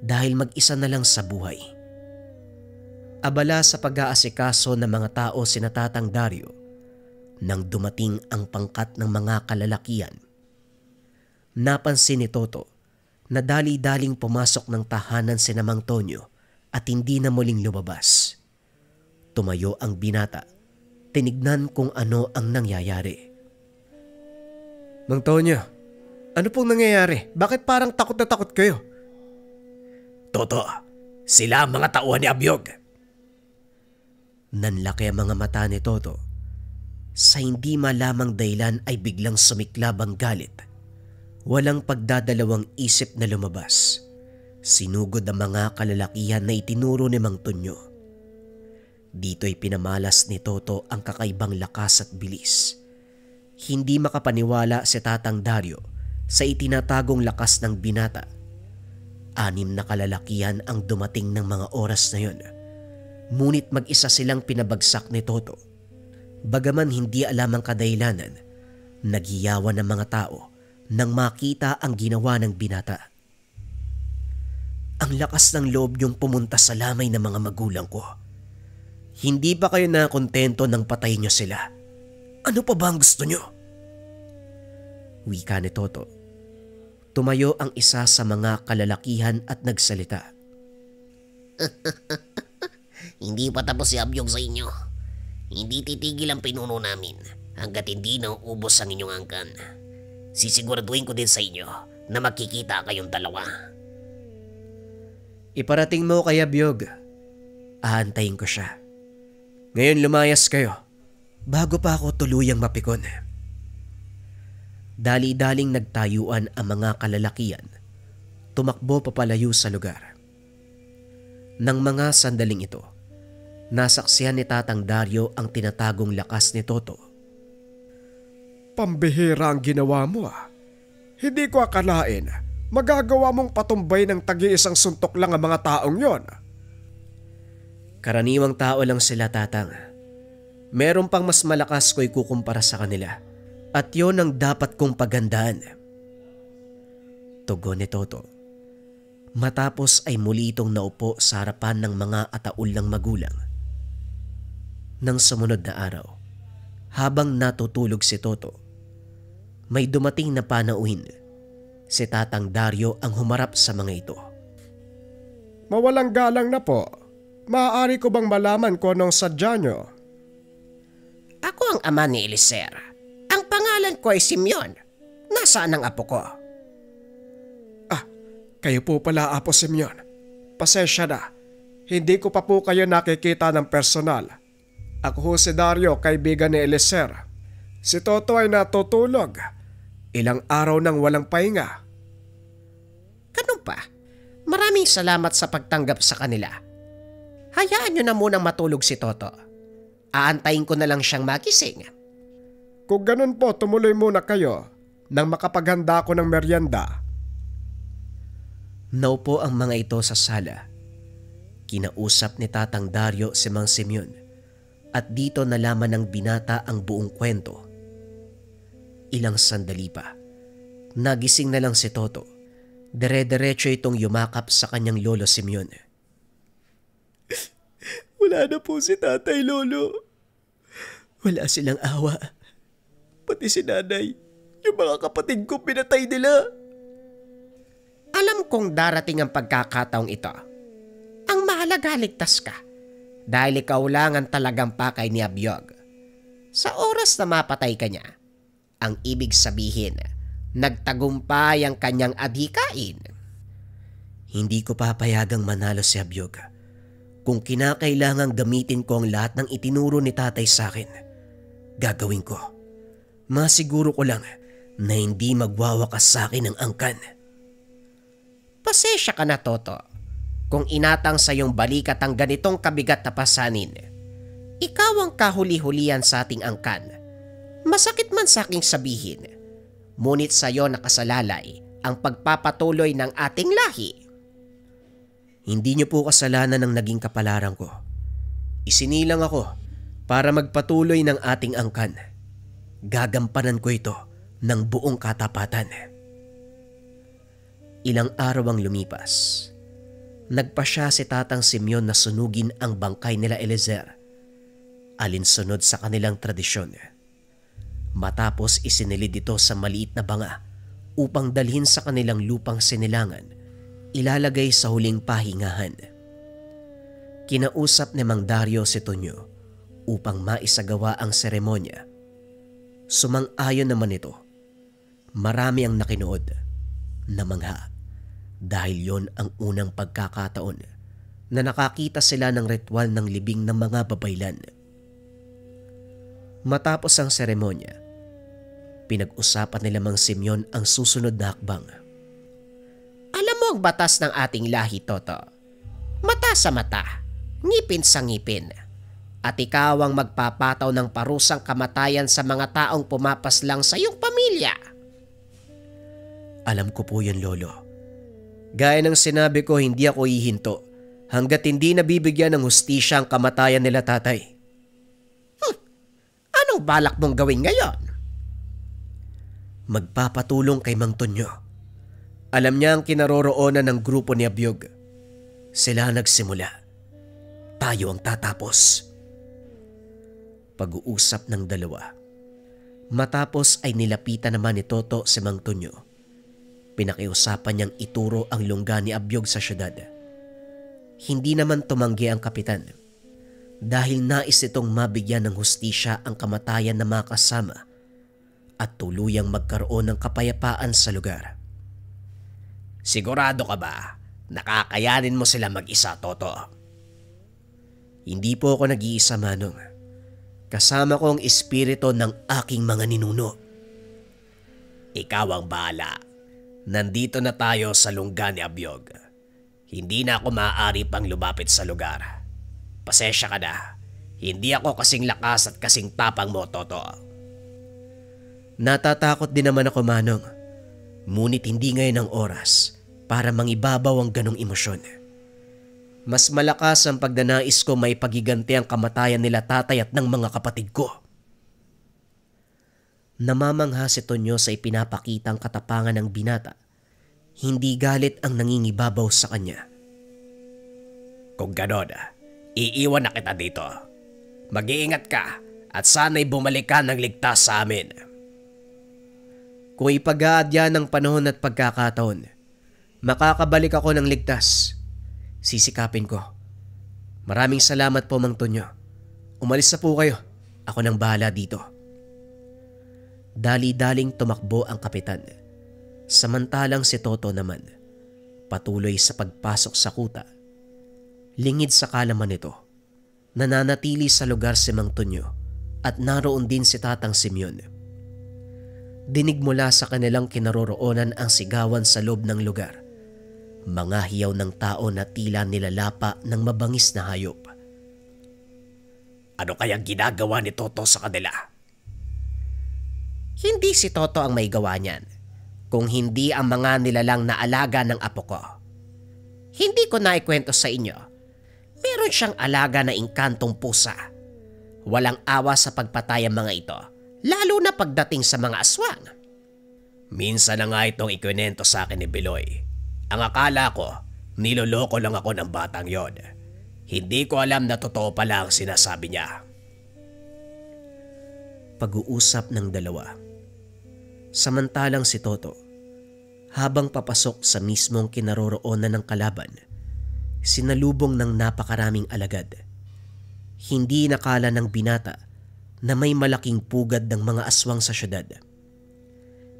dahil mag-isa na lang sa buhay. Abala sa pag-aasikaso ng mga tao sina Tatang Dario nang dumating ang pangkat ng mga kalalakian. Napansin ni Toto na dali-daling pumasok ng tahanan si Mang Tonyo at hindi na muling lumabas. Tumayo ang binata, tinignan kung ano ang nangyayari. Mang Tonyo, ano pong nangyayari? Bakit parang takot na takot kayo? Toto, sila ang mga tauhan ni Abyog. Nanlaki ang mga mata ni Toto. Sa hindi malamang dahilan ay biglang sumiklab ang galit. Walang pagdadalawang isip na lumabas. Sinugod ang mga kalalakihan na itinuro ni Mang Tonyo. Dito'y pinamalas ni Toto ang kakaibang lakas at bilis. Hindi makapaniwala si Tatang Dario sa itinatagong lakas ng binata. 6 na kalalakihan ang dumating ng mga oras na yon. Ngunit mag-isa silang pinabagsak ni Toto. Bagaman hindi alam ang kadahilanan, nagiyawan ng mga tao nang makita ang ginawa ng binata. Ang lakas ng loob niyong pumunta sa lamay ng mga magulang ko. Hindi ba kayo nakontento nang patayin niyo sila? Ano pa ba ang gusto niyo? Wika ni Toto. Tumayo ang isa sa mga kalalakihan at nagsalita. Hindi pa tapos si Abyog sa inyo. Hindi titigil ang pinuno namin hanggat hindi nauubos ang inyong angkan. Sisiguraduhin ko din sa inyo na makikita kayong dalawa. Iparating mo kay Abyog. Aantayin ko siya. Ngayon lumayas kayo bago pa ako tuluyang mapikon. Dali-daling nagtayuan ang mga kalalakian. Tumakbo papalayo sa lugar. Nang mga sandaling ito, nasaksihan ni Tatang Dario ang tinatagong lakas ni Toto. Pambihira ang ginawa mo ah. Hindi ko akalain magagawa mong patumbay ng tagi-isang suntok lang ang mga taong yon. Karaniwang tao lang sila, Tatang. Meron pang mas malakas ko ikukumpara sa kanila. At yon ang dapat kong pagandaan. Tugon ni Toto. Matapos ay muli itong naupo sa harapan ng mga ataul ng magulang. Nang sumunod na araw, habang natutulog si Toto, may dumating na panauhin. Si Tatang Dario ang humarap sa mga ito. Mawalang galang na po. Maaari ko bang malaman kung anong sadya nyo? Ako ang ama ni Eliezer. Ang pangalan ko ay Simeon. Nasaan ang apo ko? Kayo po pala, Apo Simeon. Pasensya na. Hindi ko pa po kayo nakikita ng personal. Ako ho si Dario, kaibigan ni Eliezer. Si Toto ay natutulog. Ilang araw nang walang pahinga. Ganun pa. Maraming salamat sa pagtanggap sa kanila. Hayaan nyo na munang matulog si Toto. Aantayin ko na lang siyang magising. Kung ganun po, tumuloy muna kayo nang makapaghanda ako ng merienda. Naupo ang mga ito sa sala. Kinausap ni Tatang Dario si Mang Simeon at dito nalaman ng binata ang buong kwento. Ilang sandali pa, nagising na lang si Toto. Dire-diretso itong yumakap sa kanyang lolo Simeon. Wala na po si tatay, lolo. Wala silang awa. Pati si nanay, yung mga kapatid ko pinatay nila. Alam kong darating ang pagkakataong ito. Ang mahalaga, ligtas ka. Dahil ikaw lang ang talagang pakay ni Abyog. Sa oras na mapatay ka niya, ang ibig sabihin, nagtagumpay ang kanyang adhikain. Hindi ko papayagang manalo si Abyog. Kung kinakailangang gamitin ko ang lahat ng itinuro ni tatay sa akin, gagawin ko. Masiguro ko lang na hindi magwawakas sa akin ang angkan. Pasensya ka na, Toto. Kung inatang sa iyong balikat ang ganitong kabigat na pasanin, ikaw ang kahuli-hulian sa ating angkan. Masakit man sa aking sabihin, ngunit sa iyo nakasalalay ang pagpapatuloy ng ating lahi. Hindi niyo po kasalanan ng naging kapalaran ko. Isinilang ako para magpatuloy ng ating angkan. Gagampanan ko ito ng buong katapatan. Ilang araw ang lumipas. Nagpasya si Tatang Simeon na sunugin ang bangkay nila Eliezer, alinsunod sa kanilang tradisyon. Matapos isinilid ito sa maliit na banga upang dalhin sa kanilang lupang sinilangan, ilalagay sa huling pahingahan. Kinausap ni Mang Dario si Tonyo upang maisagawa ang seremonya. Sumang-ayon naman ito. Marami ang nakinood, namangha, dahil yon ang unang pagkakataon na nakakita sila ng ritual ng libing ng mga babaylan. Matapos ang seremonya, pinag-usapan nila Mang Simeon ang susunod na hakbang. Alam mo ang batas ng ating lahi, Toto. Mata sa mata, ngipin sa ngipin. At ikaw ang magpapataw ng parusang kamatayan sa mga taong pumapaslang sa iyong pamilya. Alam ko po yun, Lolo. Gaya ng sinabi ko, hindi ako hihinto hanggat hindi nabibigyan ng hustisya ang kamatayan nila tatay. Anong balak mong gawin ngayon? Magpapatulong kay Mang Tonyo. Alam niya ang kinaroroonan ng grupo ni Abyog. Sila nagsimula. Tayo ang tatapos. Pag-uusap ng dalawa. Matapos ay nilapitan naman ni Toto si Mang Tonyo. Pinakiusapan niyang ituro ang lungga ni Abyog sa syudad. Hindi naman tumanggi ang kapitan dahil nais itong mabigyan ng hustisya ang kamatayan ng mga kasama at tuluyang magkaroon ng kapayapaan sa lugar. Sigurado ka ba? Nakakayanin mo sila mag-isa, Toto? Hindi po ako nag-iisa, Manong. Kasama ko ang espiritu ng aking mga ninuno. Ikaw ang bahala. Nandito na tayo sa lungga ni Abyog. Hindi na ako maaari pang lumapit sa lugar. Pasensya ka na. Hindi ako kasing lakas at kasing tapang mo, Toto. Natatakot din naman ako, Manong. Ngunit hindi ngayon ang oras para mangibabaw ang ganong emosyon. Mas malakas ang pagdanais ko may pagiganti ang kamatayan nila tatay at ng mga kapatid ko. Namamangha si Tonyo sa ipinapakitang katapangan ng binata. Hindi galit ang nangingibabaw sa kanya. Kung ganon, iiwan na kita dito. Mag-iingat ka at sana'y bumalik ka ng ligtas sa amin. Kung ipag-aadya ng panahon at pagkakataon, makakabalik ako ng ligtas. Sisikapin ko. Maraming salamat po, Mang Tonyo. Umalis na po kayo. Ako nang bahala dito. Dali-daling tumakbo ang kapitan. Samantalang si Toto naman, patuloy sa pagpasok sa kuta. Lingid sa kalaman nito, nananatili sa lugar si Mang Tonyo at naroon din si Tatang Simeon. Dinig mula sa kanilang kinaroroonan ang sigawan sa loob ng lugar. Mga hiyaw ng tao na tila nilalapa ng mabangis na hayop. Ano kayang ginagawa ni Toto sa kanila? Hindi si Toto ang may gawa niyan, kung hindi ang mga nilalang na alaga ng apo ko. Hindi ko naikwento sa inyo. Meron siyang alaga na inkantong pusa. Walang awa sa pagpatay ang mga ito, lalo na pagdating sa mga aswang. Minsan na nga itong ikwento sa akin ni Biloy. Ang akala ko, niloloko lang ako ng batang yon. Hindi ko alam na totoo pala ang sinasabi niya. Pag-uusap ng dalawa. Samantalang si Toto, habang papasok sa mismong kinaroroonan ng kalaban, sinalubong ng napakaraming alagad. Hindi nakala ng binata na may malaking pugad ng mga aswang sa syudad.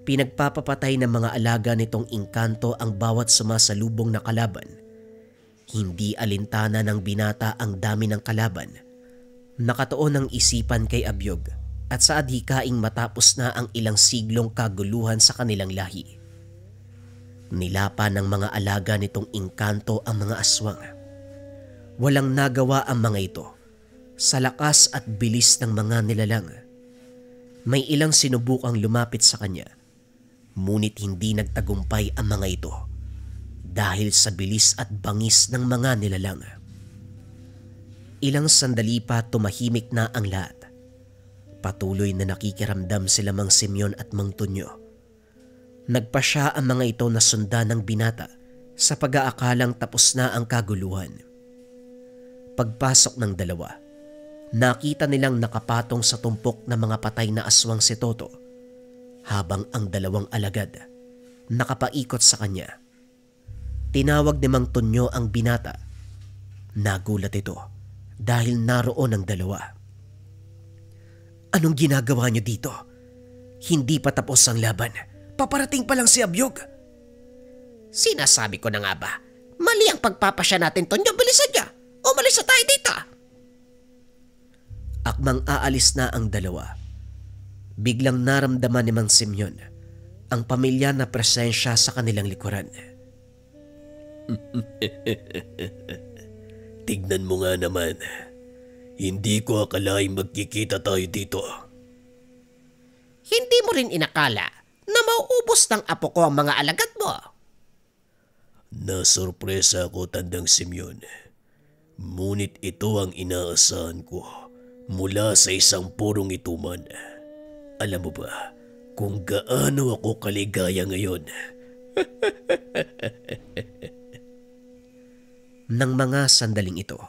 Pinagpapapatay ng mga alaga nitong engkanto ang bawat sumasalubong na kalaban. Hindi alintana ng binata ang dami ng kalaban. Nakatuon ang isipan kay Abyog at sa adhikaing matapos na ang ilang siglong kaguluhan sa kanilang lahi. Nilapa ng mga alaga nitong engkanto ang mga aswang. Walang nagawa ang mga ito sa lakas at bilis ng mga nilalang. May ilang sinubukang lumapit sa kanya, ngunit hindi nagtagumpay ang mga ito dahil sa bilis at bangis ng mga nilalang. Ilang sandali pa tumahimik na ang lahat. Patuloy na nakikiramdam sila Mang Simeon at Mang Tonyo. Nagpasya ang mga ito na sundan ng binata sa pag-aakalang tapos na ang kaguluhan. Pagpasok ng dalawa, nakita nilang nakapatong sa tumpok na mga patay na aswang si Toto, habang ang dalawang alagad nakapaikot sa kanya. Tinawag ni Mang Tonyo ang binata. Nagulat ito dahil naroon ang dalawa. Anong ginagawa niyo dito? Hindi pa tapos ang laban. Paparating pa lang si Abyog. Sinasabi ko na nga ba, mali ang pagpapasya natin, Tonyo. Bilisan niya! Umalis na tayo dito! Akmang aalis na ang dalawa, biglang naramdaman ni Mang Simeon ang pamilya na presensya sa kanilang likuran. Tignan mo nga naman. Hindi ko akalaing magkikita tayo dito. Hindi mo rin inakala na mauubos ng apo ko ang mga alagad mo. Nasorpresa ako, Tandang Simeon. Ngunit ito ang inaasahan ko mula sa isang purong ituman. Alam mo ba kung gaano ako kaligaya ngayon? Nang mga sandaling ito,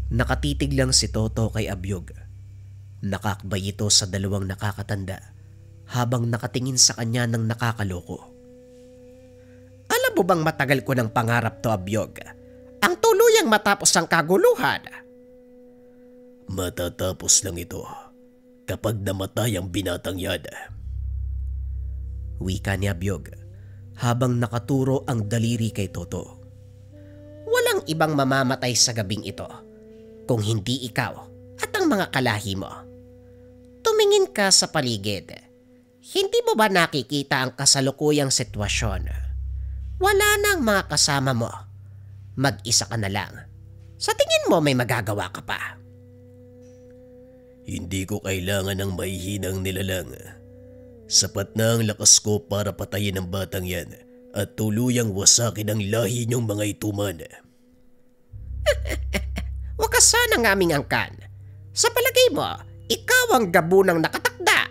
nakatitig lang si Toto kay Abyog. Nakakbay ito sa dalawang nakakatanda habang nakatingin sa kanya ng nakakaloko. Alam mo bang matagal ko ng pangarap to, Abyog? Ang tuluyang matapos ang kaguluhan. Matatapos lang ito kapag namatay ang binatang yan. Wika ni Abyog habang nakaturo ang daliri kay Toto. Walang ibang mamamatay sa gabing ito kung hindi ikaw at ang mga kalahi mo. Tumingin ka sa paligid. Hindi mo ba nakikita ang kasalukuyang sitwasyon? Wala na ang mga kasama mo. Mag-isa ka na lang. Sa tingin mo may magagawa ka pa? Hindi ko kailangan ng mahihinang nilalang. Sapat na ang lakas ko para patayin ang batang yan at tuluyang wasakin ang lahi niyong mga ituman. Wakas sana ng aming angkan. Sa palagay mo, ikaw ang gabunang nakatakda.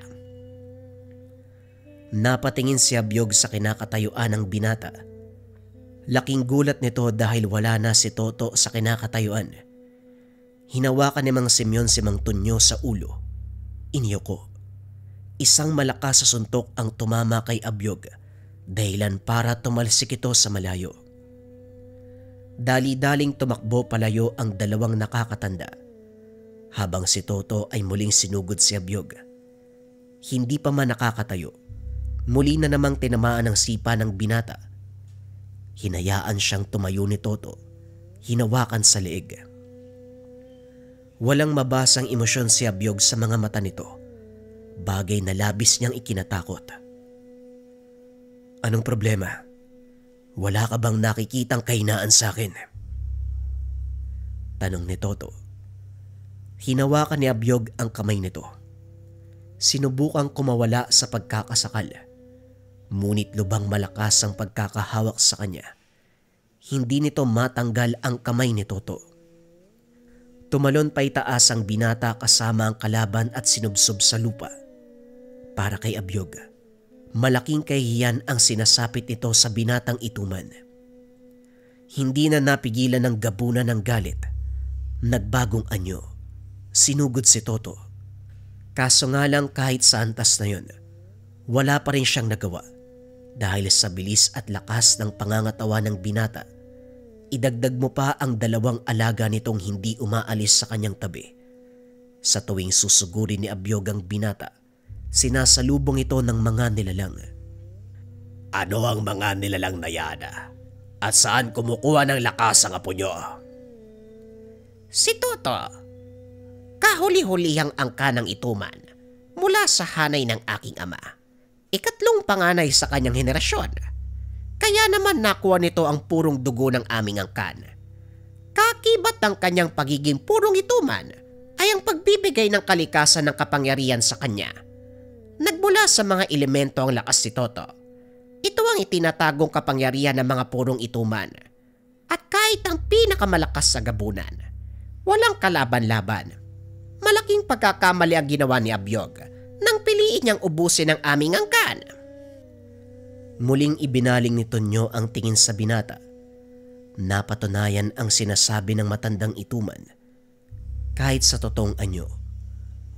Napatingin si Abyog sa kinakatayuan ng binata. Laking gulat nito dahil wala na si Toto sa kinakatayuan. Hinawakan ni Mang Simeon si Mang Tonyo sa ulo. Iniyoko. Isang malakas sa suntok ang tumama kay Abyog, dahilan para tumalsik ito sa malayo. Dali-daling tumakbo palayo ang dalawang nakakatanda, habang si Toto ay muling sinugod si Abyog. Hindi pa man nakakatayo, muli na namang tinamaan ng sipa ng binata. Hinayaan siyang tumayo ni Toto, hinawakan sa leeg. Walang mabasang emosyon si Abyog sa mga mata nito, bagay na labis niyang ikinatakot. Anong problema? Wala ka bang nakikitang kahinaan sa akin? Tanong ni Toto. Hinawakan ni Abyog ang kamay nito. Sinubukang kumawala sa pagkakasakal. Ngunit lubang malakas ang pagkakahawak sa kanya. Hindi nito matanggal ang kamay ni Toto. Tumalon pa itaas ang binata kasama ang kalaban at sinubsob sa lupa. Para kay Abyog, malaking kahihiyan ang sinasapit nito sa binatang ituman. Hindi na napigilan ng gabunan ng galit. Nagbagong anyo. Sinugod si Toto. Kaso nga lang kahit sa antas na yun, wala pa rin siyang nagawa dahil sa bilis at lakas ng pangangatawa ng binata. Idagdag mo pa ang 2 alaga nitong hindi umaalis sa kanyang tabi. Sa tuwing susugurin ni Abyog ang binata, sinasalubong ito ng mga nilalang. Ano ang mga nilalang na yan? At saan kumukuha ng lakas ang apo nyo? Si Toto, kahuli-hulihang angka ng ituman mula sa hanay ng aking ama. 3 panganay sa kanyang henerasyon. Kaya naman nakuha nito ang purong dugo ng aming angkan. Kakibat ng kanyang pagiging purong ituman ay ang pagbibigay ng kalikasan ng kapangyarihan sa kanya. Nagmula sa mga elemento ang lakas ni Toto. Ito ang itinatagong kapangyarihan ng mga purong ituman. At kahit ang pinakamalakas sa gabunan, walang kalaban-laban. Malaking pagkakamali ang ginawa ni Abyog nang piliin niyang ubusin ang aming angkan. Muling ibinaling ni Tonyo ang tingin sa binata. Napatunayan ang sinasabi ng matandang ituman. Kahit sa totoong anyo,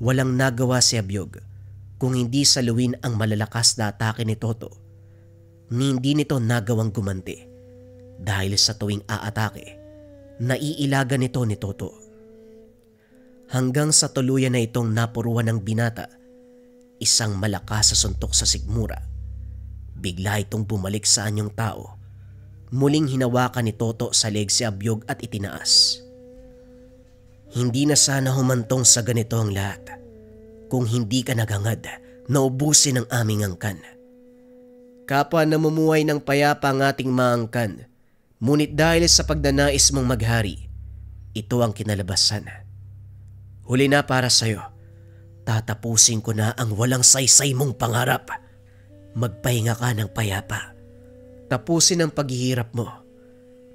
walang nagawa si Abyog kung hindi saluin ang malalakas na atake ni Toto. Hindi nito nagawang gumanti dahil sa tuwing aatake, naiilaga nito ni Toto. Hanggang sa tuluyan na itong napuruan ng binata, isang malakas sa suntok sa sigmura. Bigla itong bumalik sa anyong tao. Muling hinawakan ni Toto sa leg si Abyog at itinaas. Hindi na sana humantong sa ganito ang lahat kung hindi ka naghangad na ubusin ang aming angkan. Kapwa namumuhay ng payapa ang ating maangkan, ngunit dahil sa pagdanais mong maghari, ito ang kinalabasan. Huli na para sa'yo. Tatapusin ko na ang walang saysay mong pangarap. Magpahinga ka ng payapa. Tapusin ang paghihirap mo.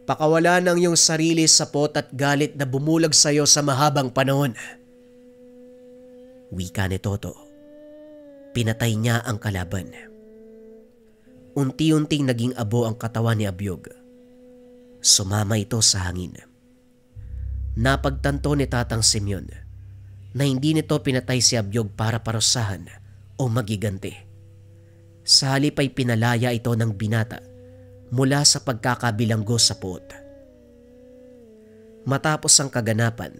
Pakawala ng iyong sarili sa pot at galit na bumulag sa iyo sa mahabang panahon. Wika ni Toto. Pinatay niya ang kalaban. Unti-unting naging abo ang katawan ni Abyog. Sumama ito sa hangin. Napagtanto ni Tatang Simeon na hindi nito pinatay si Abyog para parusahan o magiganti. Sa halip ay pinalaya ito ng binata mula sa pagkakabilanggo sa puot. Matapos ang kaganapan,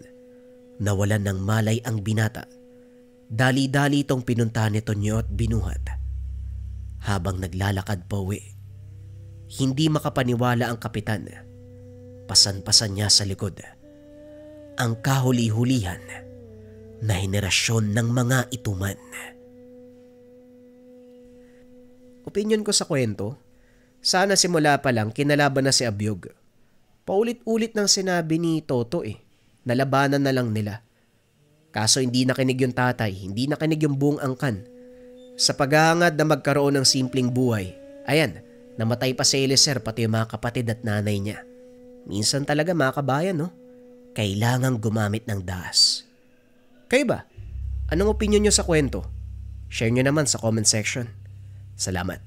nawalan ng malay ang binata. Dali-dali itong pinuntahan ni Tonyo at binuhat. Habang naglalakad pa uwi, hindi makapaniwala ang kapitan. Pasan-pasan niya sa likod ang kahuli-hulihan na henerasyon ng mga ituman. Opinyon ko sa kwento, sana simula pa lang kinalaban na si Abyog. Paulit-ulit nang sinabi ni Toto nalabanan na lang nila. Kaso hindi nakinig yung tatay, hindi nakinig yung buong angkan. Sa paghahangad na magkaroon ng simpleng buhay, ayan, namatay pa si Eliezer pati yung mga kapatid at nanay niya. Minsan talaga mga kabayan, no? Kailangang gumamit ng dahas. Kayo ba? Anong opinyon nyo sa kwento? Share nyo naman sa comment section. Salamat.